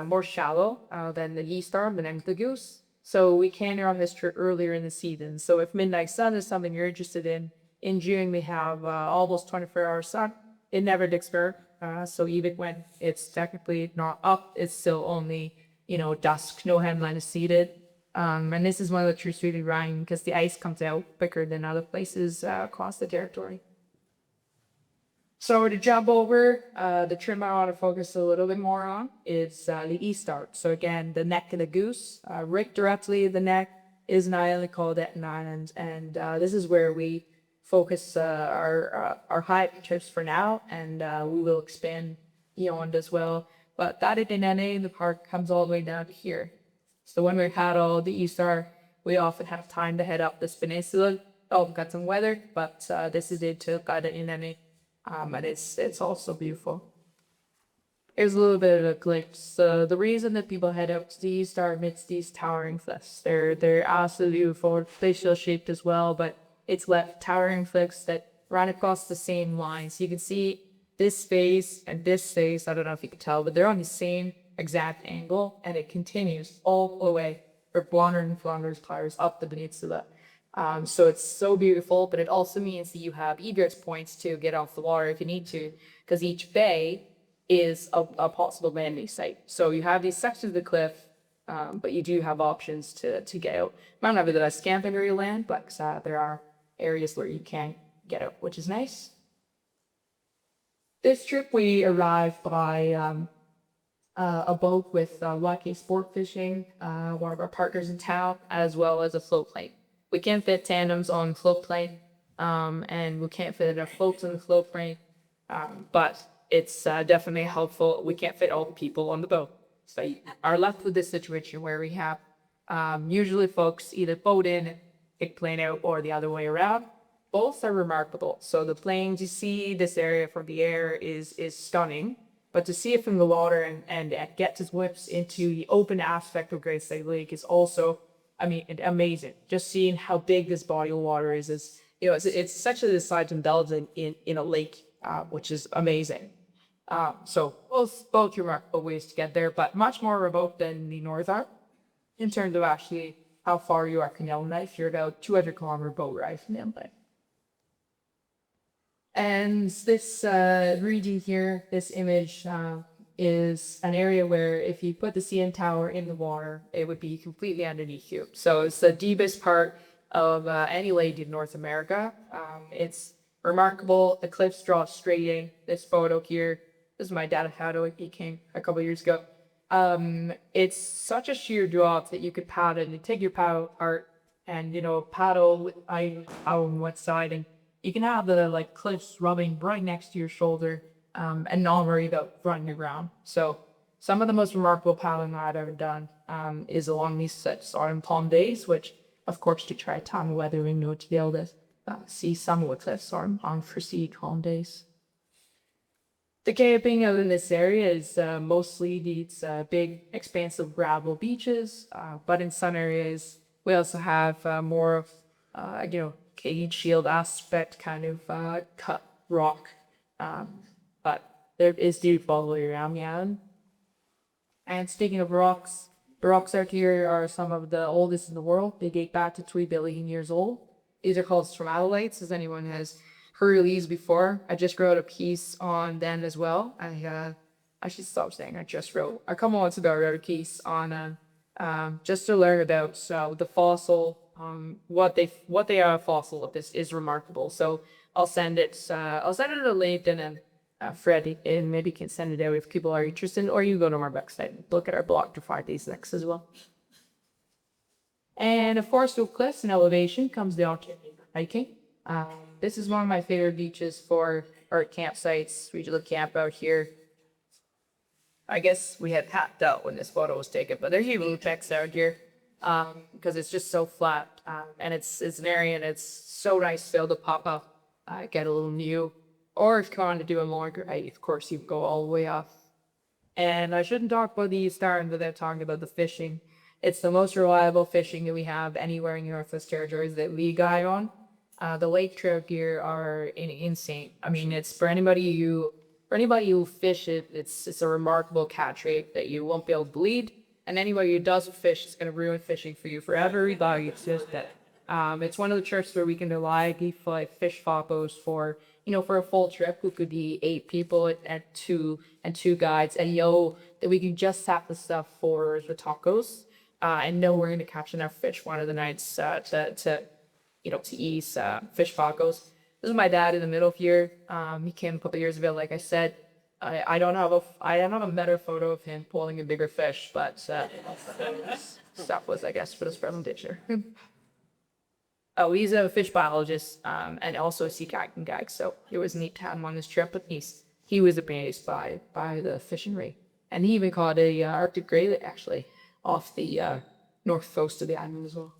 more shallow than the East Arm, the Name the Goose. So we can run this trip earlier in the season. So if midnight sun is something you're interested in June we have almost 24-hour sun. It never dips bare. So even when it's technically not up, it's still only, dusk. No headline is seated. And this is one of the trips really rhyme because the ice comes out quicker than other places across the territory. So to jump over, the trim I want to focus a little bit more on is the East Arm. So again, the neck of the goose, right directly the neck is an island called Etna Island. And this is where we focus our hiking trips for now, and we will expand beyond as well. But that in the park comes all the way down to here. So when we paddle the East Arm, we often have time to head up this peninsula. Oh, we've got some weather, but this is it to Nene. And it's also beautiful. Here's a little bit of a glimpse. The reason that people head up to the East Arm amidst these towering cliffs. They're absolutely beautiful, glacial shaped as well, but it's left towering cliffs that run across the same line. So you can see this phase and this phase, I don't know if you can tell, but they're on the same exact angle, and it continues all the way for 400 kilometers up the peninsula. So it's so beautiful, but it also means that you have egress points to get off the water if you need to, because each bay is a possible landing site. So you have these sections of the cliff, but you do have options to get out. Might not be the best camping area land, but there are areas where you can get out, which is nice. This trip we arrived by a boat with Lucky Sport Fishing, one of our partners in town, as well as a float plane. We can't fit tandems on float plane, and we can't fit enough floats on the float plane, but it's definitely helpful. We can't fit all the people on the boat. So you are left with this situation where we have usually folks either boat in and take plane out or the other way around. Both are remarkable. So the planes, you see this area from the air is stunning, but to see it from the water and get to glimpse into the open aspect of Great Slave Lake is also, I mean, amazing. Just seeing how big this body of water is you know, it's essentially the size of Belgium in a lake, which is amazing. So both remarkable ways to get there, but much more remote than the North are in terms of actually how far you are from Yellowknife. You're about 200-kilometer boat ride from Yellowknife. And this region here, this image is an area where if you put the CN Tower in the water, it would be completely underneath you. So it's the deepest part of any lake in North America. It's remarkable. The cliffs drop straight in. This photo here, this is my dad at Canoe. He came a couple of years ago. It's such a sheer drop that you could paddle and you take your paddle apart and, you know, paddle on one side, and you can have the cliffs rubbing right next to your shoulder, and not worry about running around. So some of the most remarkable paddling I've ever done is along these such autumn palm days, which of course to try time of weather we know to be able to see some of the cliffs on unforeseen calm days. The camping out in this area is mostly these big expansive gravel beaches, but in some areas we also have more of you know, cage shield aspect, kind of cut rock, but there is deep all the way around, yeah. And speaking of rocks, the rocks out here are some of the oldest in the world. They date back to 3 billion years old. These are called stromatolites, as anyone has heard of these before. I just wrote a piece on them as well. I should stop saying I just wrote. A couple months ago I wrote a piece on just to learn about the fossil. What they are a fossil of this is remarkable. So I'll send it a link, and then Fred and maybe can send it out if people are interested, or you go to our website and look at our blog to find these links as well. And of course, with cliffs and elevation comes the opportunity for hiking. This is one of my favorite beaches for our campsites. We usually camp out here. I guess we had packed out when this photo was taken, but there's huge peaks out here. Because it's just so flat, and it's an area, and it's so nice to be able to pop up, get a little view, or if you want to do a longer hike, of course you go all the way up. And I shouldn't talk about the Eastern without talking about the fishing. It's the most reliable fishing that we have anywhere in the Northwest Territories that we guide on. The lake trout here are insane. I mean, it's for anybody who fish it, it's a remarkable catch rate that you won't be able to believe. And anybody who doesn't fish is going to ruin fishing for you forever. It's just that it's one of the trips where we can reliably fish fopos for, you know, for a full trip, who could be 8 people and two guides, and that we can just have the stuff for the tacos, and know we're going to catch enough fish one of the nights to eat fish tacos. This is my dad in the middle here. He came a couple years ago, like I said. I don't have a better photo of him pulling a bigger fish, but stuff was, I guess, for this presentation. Oh, he's a fish biologist and also a sea-kayaking guide, so it was neat to have him on this trip. But he was amazed by the fishing rate, and he even caught a Arctic grayling actually off the north coast of the island as well.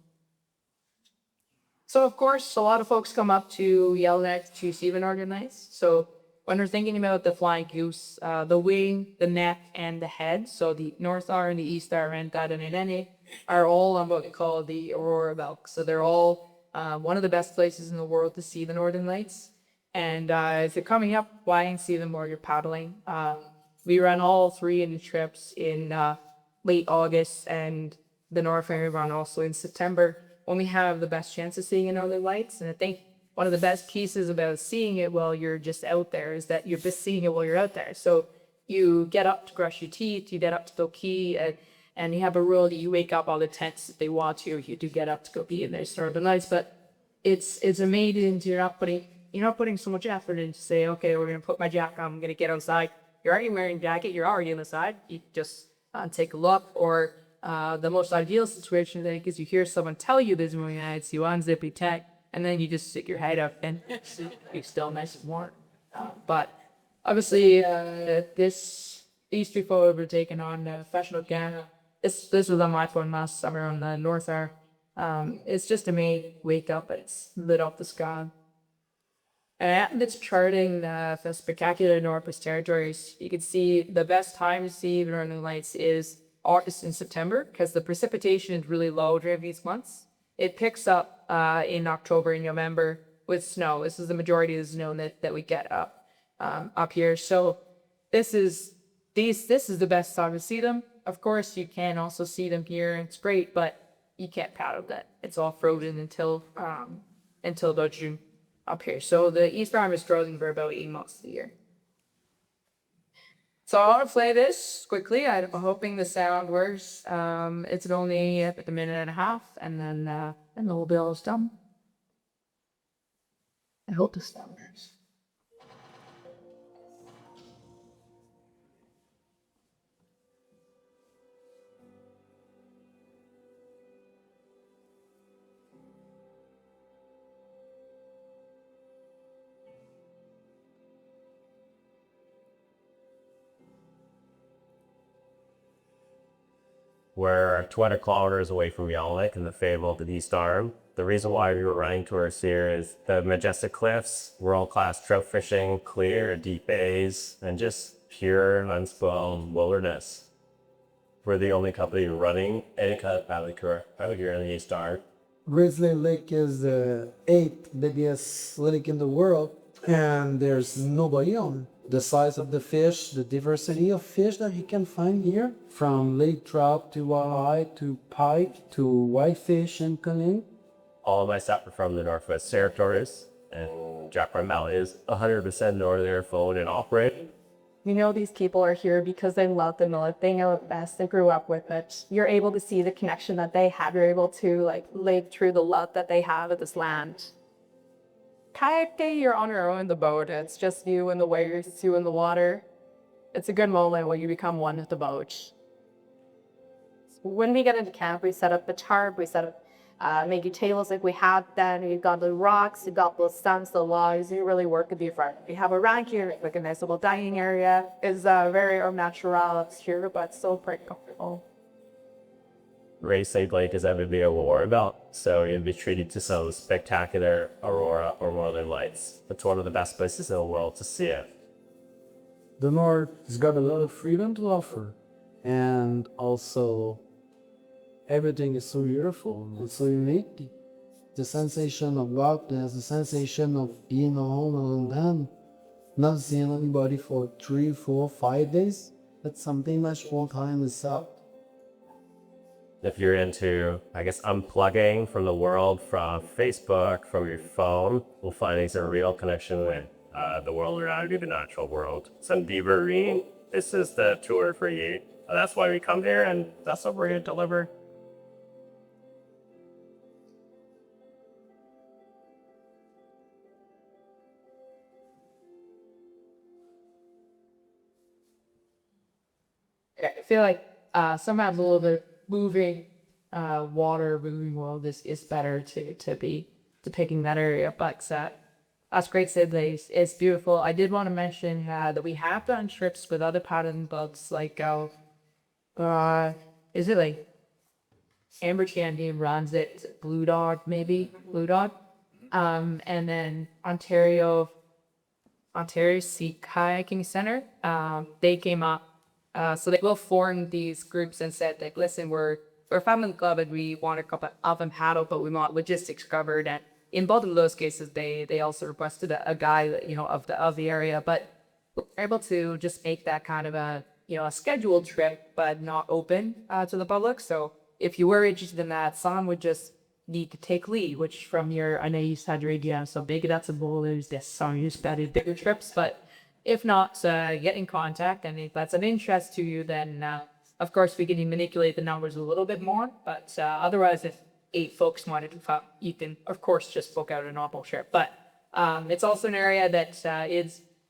So of course, a lot of folks come up to Yellowknife to see the Northern Lights. So when we're thinking about the flying goose, the wing, the neck, and the head, so the North Star and the East Star and Tadanene are all on what we call the Aurora Belt. So they're all one of the best places in the world to see the Northern Lights. And if you're coming up, why and see them while you're paddling. We run all 3 in the trips in late August, and the Northern we run also in September when we have the best chance of seeing northern lights. And I think one of the best pieces about seeing it while you're just out there is that you're just seeing it while you're out there. So you get up to brush your teeth, you get up to go pee, and you have a rule that you wake up all the tents if they want you do get up to go pee in there's northern lights. But it's amazing. You're not putting so much effort in to say, okay, we're gonna put my jacket on, I'm gonna get outside. You're already wearing a jacket, you're already inside. You just take a look. Or the most ideal situation, I think, is you hear someone tell you there's moving lights, you unzip your tent, and then you just stick your head up and you're still nice and warm. But obviously, these 3 photos were taken on professional camera. This was on my phone last summer on the North Arm. It's just amazing. Wake up, it's lit up the sky. And it's charting the spectacular Northwest Territories. You can see the best time to see the northern lights is August and September because the precipitation is really low during these months. It picks up in October and November with snow. This is the majority of the snow that we get up here. So this is the best time to see them. Of course, you can also see them here. It's great, but you can't paddle that. It's all frozen until about June up here. So the East Arm is frozen for about 8 months of the year. So I want to play this quickly. I'm hoping the sound works. It's only at a minute and a half, and then the whole bill is done. I hope the sound works. We're 200 kilometers away from Yellowknife in the fabled East Arm. The reason why we were running towards here is the majestic cliffs, world-class trout fishing, clear, deep bays, and just pure, unspoiled wilderness. We're the only company running any kind of paddling tour out here in the East Arm. Grizzly Lake is the 8th biggest lake in the world, and there's nobody on it. The size of the fish, the diversity of fish that you can find here, from lake trout to walleye to pike to whitefish and canoe. All of my staff are from the Northwest Territories, and Jackpine Paddle is 100% northern owned and operated. You know these people are here because they love the North. They know it best. They grew up with it. You're able to see the connection that they have. You're able to live through the love that they have of this land. Kayaking, you're on your own in the boat. It's just you and the waves, you and the water. It's a good moment when you become one with the boat. When we get into camp, we set up the tarp. We set up maybe tables like we had then. We've got the rocks, we've got the stumps, the logs. You really work with the environment. We have a rank here, like a nice little dining area. It's very au natural here, but still pretty comfortable. Race Lake is every bit of war about, so you'll be treated to some spectacular aurora or northern lights. It's one of the best places in the world to see it. The North has got a lot of freedom to offer, and also everything is so beautiful and so unique. The sensation of darkness, the sensation of being alone on land, not seeing anybody for 3, 4, 5 days. That's something much more time is up. If you're into, unplugging from the world, from Facebook, from your phone, we'll find it's a real connection with the world around you, the natural world. Some deeper reading. This is the tour for you. That's why we come here, and that's what we're going to deliver. I feel like sometimes a little bit moving moving world is better to be depicting that area. But that's great, Sidley. It's beautiful. I did want to mention that we have done trips with other pattern boats like is it like Amber Candy runs it, Blue Dog maybe Blue Dog, and then Ontario Sea-Kayaking Center. They came up. So they will form these groups and said, listen, we're a family club and we want a couple of them paddle, but we want logistics covered and in both of those cases, they also requested a guide, of the area, but we're able to just make that kind of a scheduled trip, but not open to the public. So if you were interested in that, someone would just need to take lead, which I know you said your ADM so big, that's a goal, is this song you started bigger trips, but if not, get in contact, and if that's an interest to you, then of course we can manipulate the numbers a little bit more, but otherwise if 8 folks wanted to come, you can of course just book out a normal trip. But it's also an area that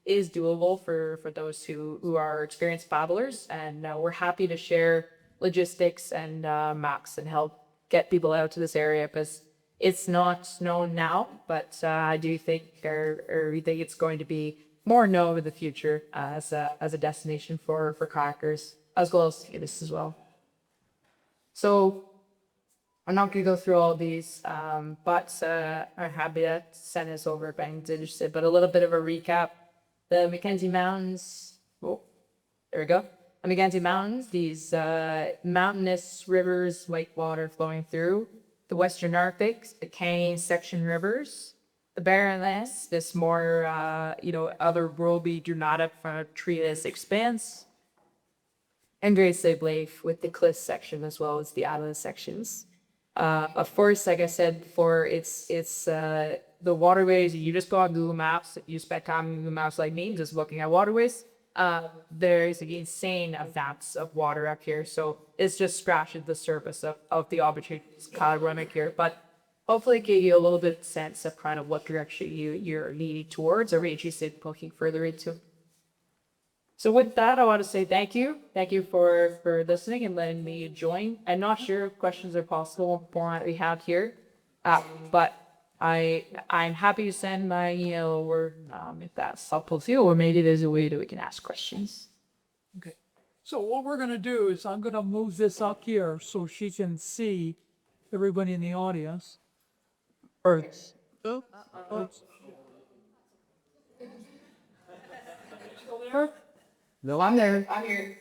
is doable for those who are experienced paddlers, and we're happy to share logistics and maps and help get people out to this area, because it's not known now, but I do think we think it's going to be more known in the future as a destination for kayakers, as well as skiers as well. So I'm not going to go through all these, but I'm happy to send this over if anyone's interested. But a little bit of a recap: the Mackenzie Mountains. Oh, there we go. The Mackenzie Mountains, these mountainous rivers, whitewater flowing through the Western Arctic, the Canadian section rivers, the Barrenness, this more otherworldly dramatic treeless expanse, and Great Slave Lake with the cliff section as well as the Atlas sections. Of course, like I said before, it's the waterways. You just go on Google Maps. You spend time on Google Maps like me, just looking at waterways. There's an insane amounts of water up here, so it's just scratching the surface of the opportunities kind of run up here. But hopefully, it gave you a little bit of sense of kind of what direction you're leaning towards, or interested in looking further into. So with that, I want to say thank you for listening and letting me join. I'm not sure if questions are possible in the format we have here, but I'm happy to send my email over if that's helpful to you, or maybe there's a way that we can ask questions. Okay. So what we're gonna do is I'm gonna move this up here so she can see everybody in the audience. Or, oops. No, I'm there. I'm here.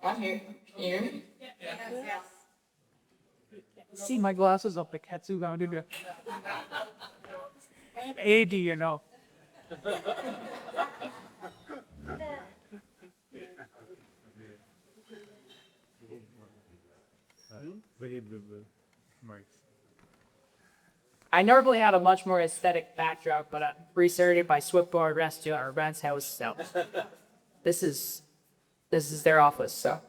I'm here. Can you hear me? See my glasses up, the Katsu down to the AD, you know. I normally had a much more aesthetic backdrop, but I'm researched by Swiftboard Rescue at our Rent's house, so this is their office, so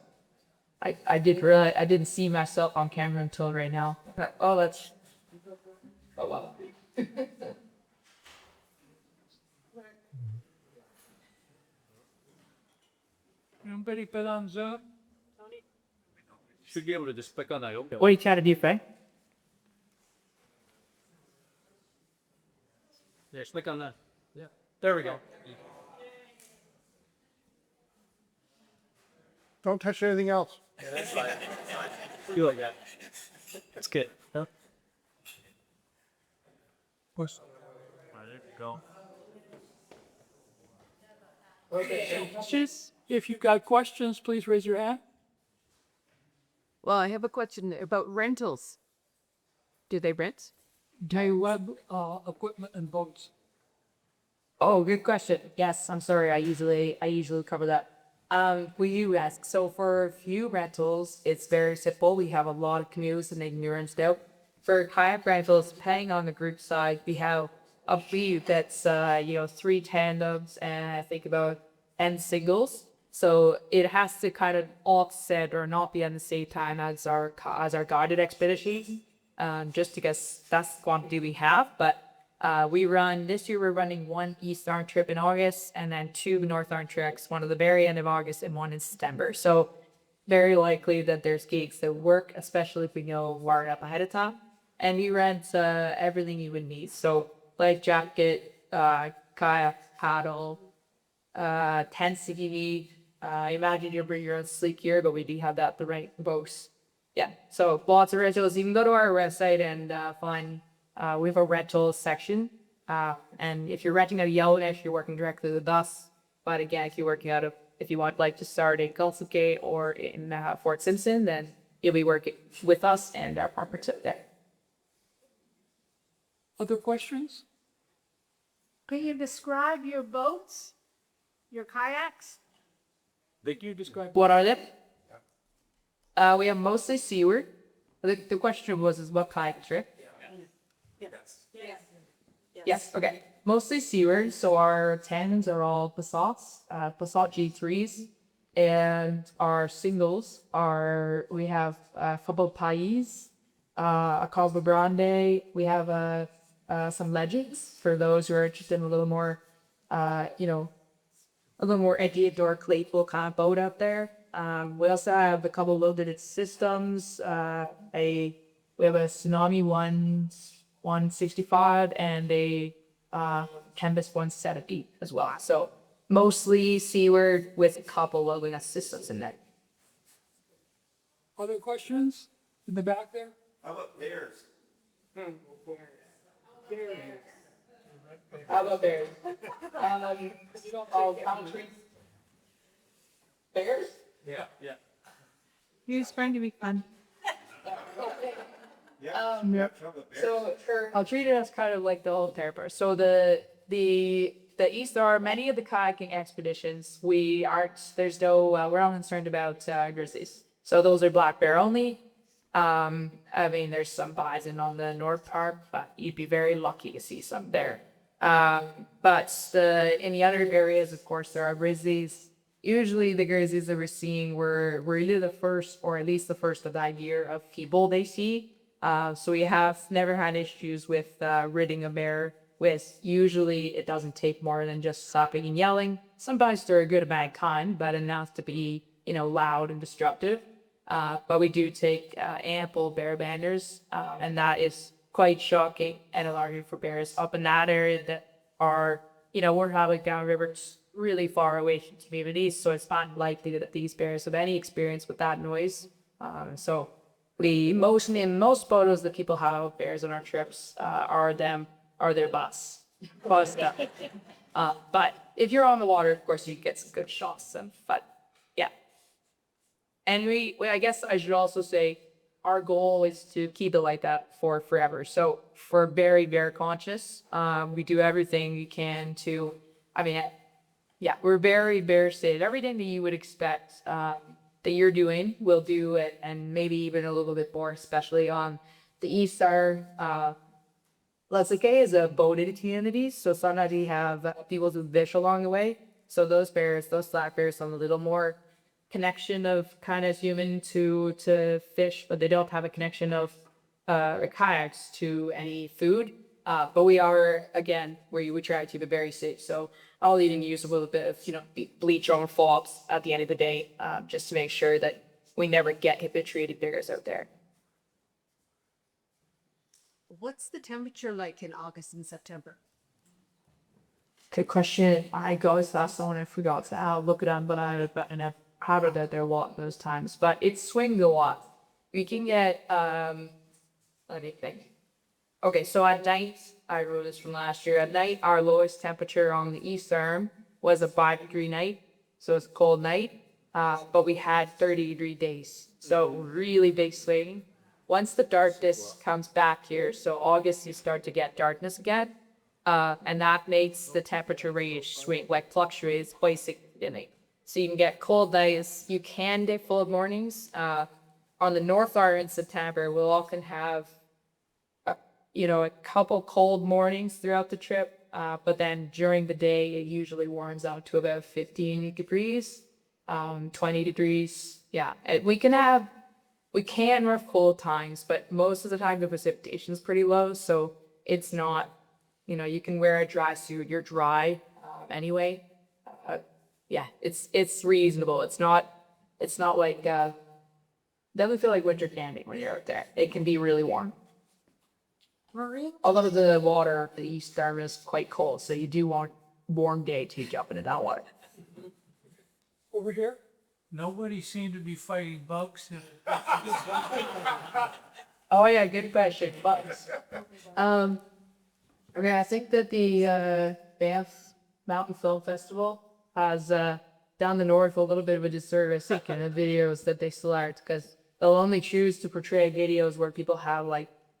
I didn't see myself on camera until right now. Oh wow. Anybody put on Zoom? Should be able to just click on that open. What are you trying to do, Faye? Yeah, just click on that. Yeah. There we go. Don't touch anything else. Yeah, that's fine. You like that. That's good. Huh? Push. There you go. If you've got questions, please raise your hand. Well, I have a question about rentals. Do they rent? Web equipment and boats. Oh, good question. Yes, I'm sorry. I usually cover that. We do ask. So for a few rentals, it's very simple. We have a lot of canoes and they can be rented out. For kayak rentals, depending on the group size, we have a fleet that's 3 tandems and I think about 10 singles. So it has to kind of offset or not be at the same time as our guided expedition, just because that's the quantity we have. But this year we're running 1 East Arm trip in August and then 2 North Arm trips, one at the very end of August and one in September. So very likely that there's gigs that work, especially if we know wired up ahead of time. And you rent everything you would need. So life jacket, kayak, paddle, tents if you need. Imagine you bring your own sleep gear, but we do have that the right boats. Yeah, so lots of rentals. You can go to our website and find we have a rental section. And if you're renting out of Yellowknife, you're working directly with us. But again, if you want like to start in Gulf Gate or in Fort Simpson, then you'll be working with us and our partner there. Other questions? Can you describe your boats, your kayaks? Did you describe? What are they? We have mostly seaward. The question was is what kayak trip? Yes. Okay. Mostly seaward. So our tandons are all Passats, Passat G3s, and our singles are we have Fabo Pais, a Calva Grande. We have some legends for those who are interested in a little more, a little more edgy, dark, playful kind of boat out there. We also have a couple loaded systems. We have a Tsunami 165 and a Canvas 170 as well. So mostly seaward with a couple of systems in there. Other questions in the back there? How about bears? How about bears? Bears? Yeah. Yeah. It's going to be fun. So I'll treat it as kind of like the old territory. So the east are many of the kayaking expeditions. We're not concerned about grizzlies. So those are black bear only. I mean, there's some bison on the north part, but you'd be very lucky to see some there. But in the other areas, of course, there are grizzlies. Usually the grizzlies that we're seeing were either the first or at least the first of that year of people they see. So we have never had issues with ridding a bear with usually it doesn't take more than just stopping and yelling. Sometimes they're a good amount of kind, but enough to be, loud and disruptive. But we do take ample bear banders, and that is quite shocking and alarming for bears up in that area that are, we're having downrivers really far away from communities, so it's not likely that these bears have any experience with that noise. So in most photos that people have of bears on our trips are their bus. But if you're on the water, of course, you get some good shots. But yeah. And I guess I should also say our goal is to keep it like that for forever. So for very, very conscious, we do everything we can to, we're very bear safe. Everything that you would expect that you're doing, we'll do it, and maybe even a little bit more, especially on the east side. Let's say is a boated community, so sometimes we have people who fish along the way. So those black bears, have a little more connection of kind of human to fish, but they don't have a connection of kayaks to any food. But we are, again, we try to keep it very safe. So I'll even use a little bit of, bleach on fops at the end of the day, just to make sure that we never get habituated bears out there. What's the temperature like in August and September? Good question. I always ask someone, I forgot to I'll look it up, but I've had it there a lot those times. But it swings a lot. We can get, let me think. Okay, so at night, I wrote this from last year. At night, our lowest temperature on the east arm was a 5-degree night. So it's a cold night. But we had 30-degree days. So really big swing. Once the darkness comes back here, so August, you start to get darkness again. And that makes the temperature range swing, fluctuates quite significantly. So you can get cold nights. You can get full mornings. On the north arm in September, we'll often have a couple cold mornings throughout the trip, but then during the day, it usually warms out to about 15 degrees, 20 degrees. Yeah, we can have cold times, but most of the time the precipitation is pretty low, so it's not, you can wear a dry suit, you're dry anyway. Yeah, it's reasonable. It's not like, doesn't feel like winter candy when you're out there. It can be really warm. Although the water, the east arm is quite cold, so you do want warm day to jump into that water. Over here? Nobody seemed to be fighting bugs. Oh yeah, good question. Bugs. Okay, I think that the Banff Mountain Film Festival has done the north a little bit of a disservice in the videos that they select, because they'll only choose to portray videos where people have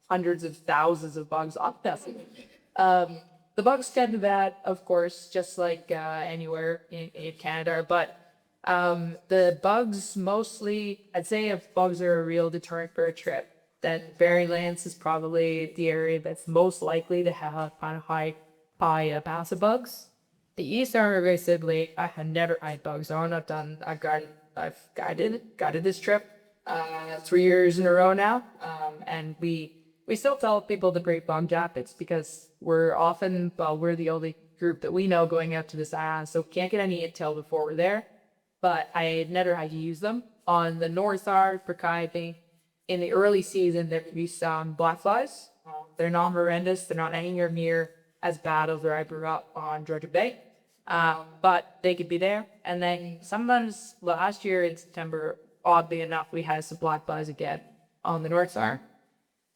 hundreds of thousands of bugs on them. The bugs tend to that, of course, just like anywhere in Canada, but the bugs mostly, I'd say if bugs are a real deterrent for a trip, then Berrylands is probably the area that's most likely to have kind of high mass of bugs. The East Arm aggressively, I had never eyed bugs on. I've guided this trip 3 years in a row now, and we still tell people to bring bug jackets because we're the only group that we know going out to this island, so can't get any intel before we're there. But I never had to use them. On the North Arm for kayaking, in the early season, there could be some black flies. They're not horrendous. They're not anywhere near as bad as where I grew up on Georgia Bay. But they could be there. And then sometimes last year in September, oddly enough, we had some black flies again on the North Arm.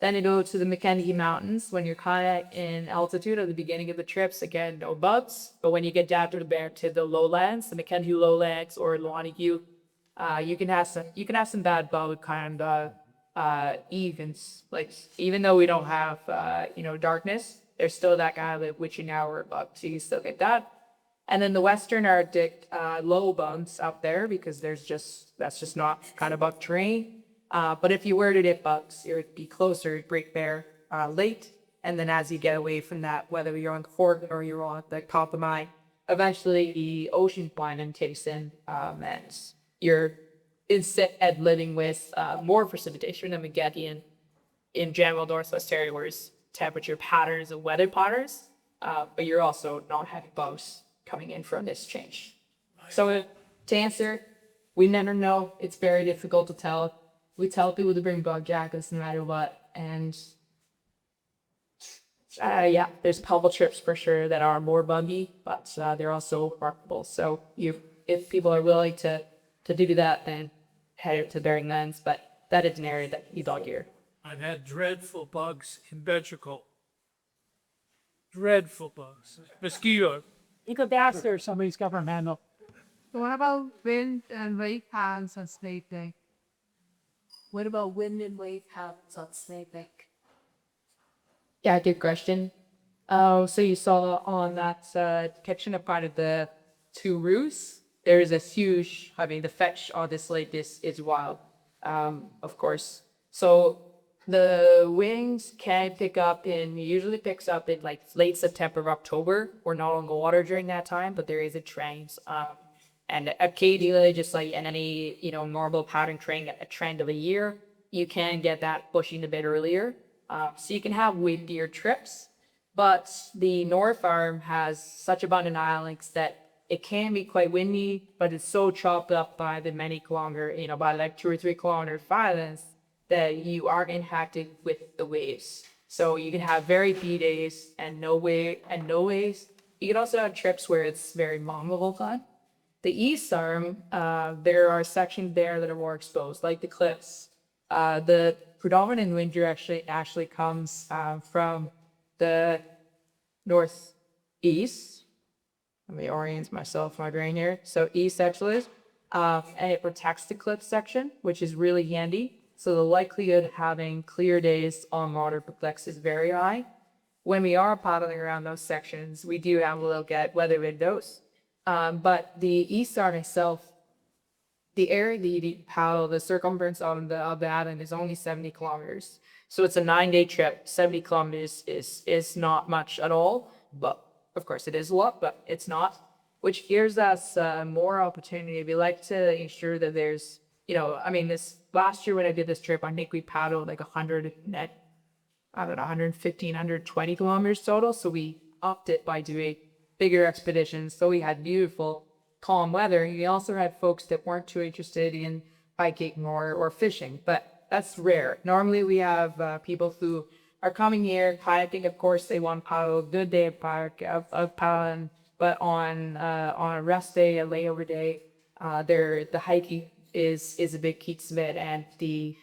Then you go to the Mackenzie Mountains. When you're kayak in altitude at the beginning of the trips, again, no bugs. But when you get down to the lowlands, the Mackenzie lowlands or Lanigu, you can have some bad bug kind of evens. Like even though we don't have darkness, there's still that kind of like witching hour bug. So you still get that. And then the Western Arctic low bugs up there because that's just not kind of bug terrain. But if you were to get bugs, it would be closer to Great Bear Lake. And then as you get away from that, whether you're on the Fort or you're on the top of mine, eventually the ocean planet takes in and you're instead living with more precipitation than we get in general Northwest Territories temperature patterns and weather patterns. But you're also not having bugs coming in from this change. So to answer, we never know. It's very difficult to tell. We tell people to bring bug jackets no matter what. And there's couple trips for sure that are more buggy, but they're also remarkable. So if people are willing to do that, then head to Berrylands. But that is an area that you dog here. I've had dreadful bugs in Ventricle. Dreadful bugs. Mosquito. You could ask there, somebody's got their hand up. So what about wind and wave patterns on Snake Lake? What about wind and wave patterns on Snake Lake? Yeah, good question. So you saw on that depiction of part of the two roofs, there is a huge, the fetch on this lake is wild, of course. So the winds usually picks up in like late September, October. We're not on the water during that time, but there is a trend. And occasionally, just like in any, normal pattern trend of a year, you can get that pushing a bit earlier. So you can have windier trips, but the North Arm has such abundant islands that it can be quite windy, but it's so chopped up by the many kilometer, by like 2 or 3 kilometer islands that you aren't impacted with the waves. So you can have very few days and no waves. You can also have trips where it's very manageable time. The East Arm, there are sections there that are more exposed, like the cliffs. The predominant wind direction actually comes from the northeast. Let me orient myself, my brain here. So east actually, and it protects the cliff section, which is really handy. So the likelihood of having clear days on water perplex is very high. When we are paddling around those sections, we do have a look at weather windows. But the East Arm itself, the area that you paddle, the circumference of the island is only 70 kilometers. So it's a 9-day trip. 70 kilometers is not much at all, but of course it is a lot, but it's not, which gives us more opportunity. We like to ensure that there's, this last year when I did this trip, I think we paddled like 115, 120 kilometers total. So we upped it by doing bigger expeditions. So we had beautiful, calm weather. We also had folks that weren't too interested in hiking or fishing, but that's rare. Normally we have people who are coming here, kayaking, of course, they want to paddle, good day of paddling, but on a rest day, a layover day, the hiking is a big piece of it, and the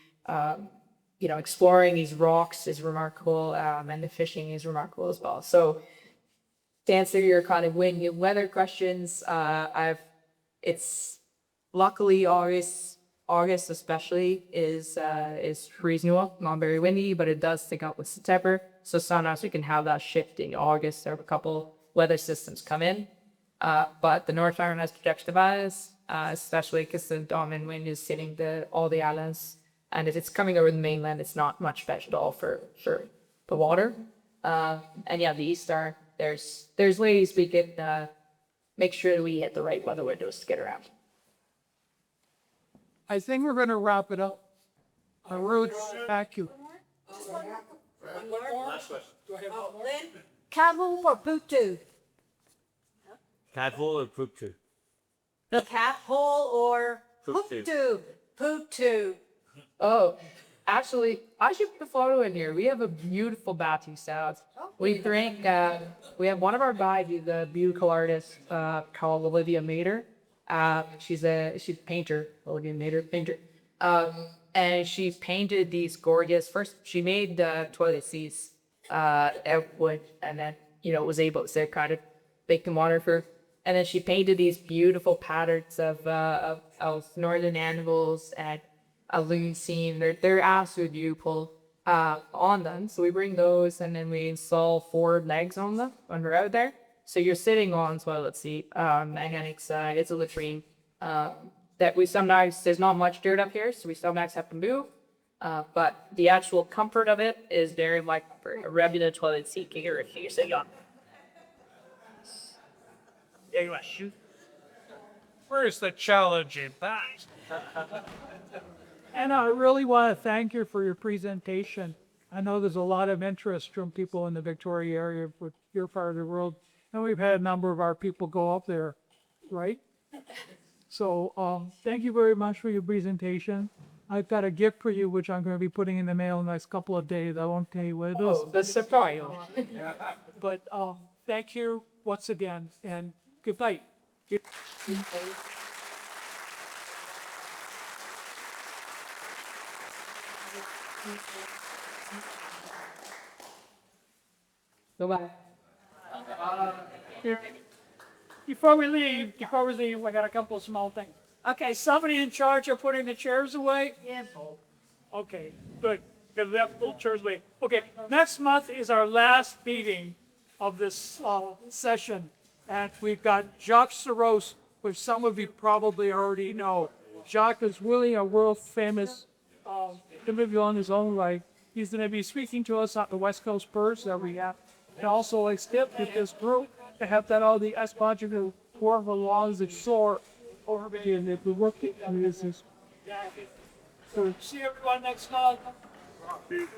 exploring these rocks is remarkable, and the fishing is remarkable as well. So to answer your kind of wind and weather questions, it's luckily always August especially is reasonable, not very windy, but it does stick up with September. So sometimes we can have that shift in August. There are a couple weather systems come in. But the North Island has protection device, especially because the dominant wind is hitting all the islands. And if it's coming over the mainland, it's not much better at all for the water. And yeah, the East Star, there's ways we can make sure that we hit the right weather windows to get around. I think we're going to wrap it up. Our roads back you. Camel or Putu? Catful or Puktu? Cat hole or Putu. Putu. Oh, actually, I should put a photo in here. We have a beautiful Batu South. We drink, we have one of our guides, the beautiful artist called Olivia Mater. She's a painter, Olivia Mater, painter. And she painted these gorgeous, first she made toilet seats out of wood, and then, was able to kind of make them waterproof. And then she painted these beautiful patterns of northern animals and a loon scene. They're absolutely beautiful on them. So we bring those and then we install 4 legs on them when we're out there. So you're sitting on toilet seat, and it's a latrine that we sometimes, there's not much dirt up here, so we sometimes have to move. But the actual comfort of it is very like a regular toilet seat here if you sit on. Yeah, you want to shoot? Where's the challenge in that? And I really want to thank you for your presentation. I know there's a lot of interest from people in the Victoria area for your part of the world. And we've had a number of our people go up there, right? So thank you very much for your presentation. I've got a gift for you, which I'm going to be putting in the mail in the next couple of days. I won't tell you what it is. Oh, that's surprise. But thank you once again, and good night. Goodbye. Before we leave, I got a couple of small things. Okay, somebody in charge of putting the chairs away? Yeah. Okay, good. Good, we have to put chairs away. Okay, next month is our last meeting of this session. And we've got Jacques Soros, which some of you probably already know. Jacques is really a world famous individual on his own right. He's going to be speaking to us at the West Coast Birds that we have. And also like Skip with this group to have that all the espadrical for the laws that soar over here and if we work it on this is so see everyone next month. How you doing?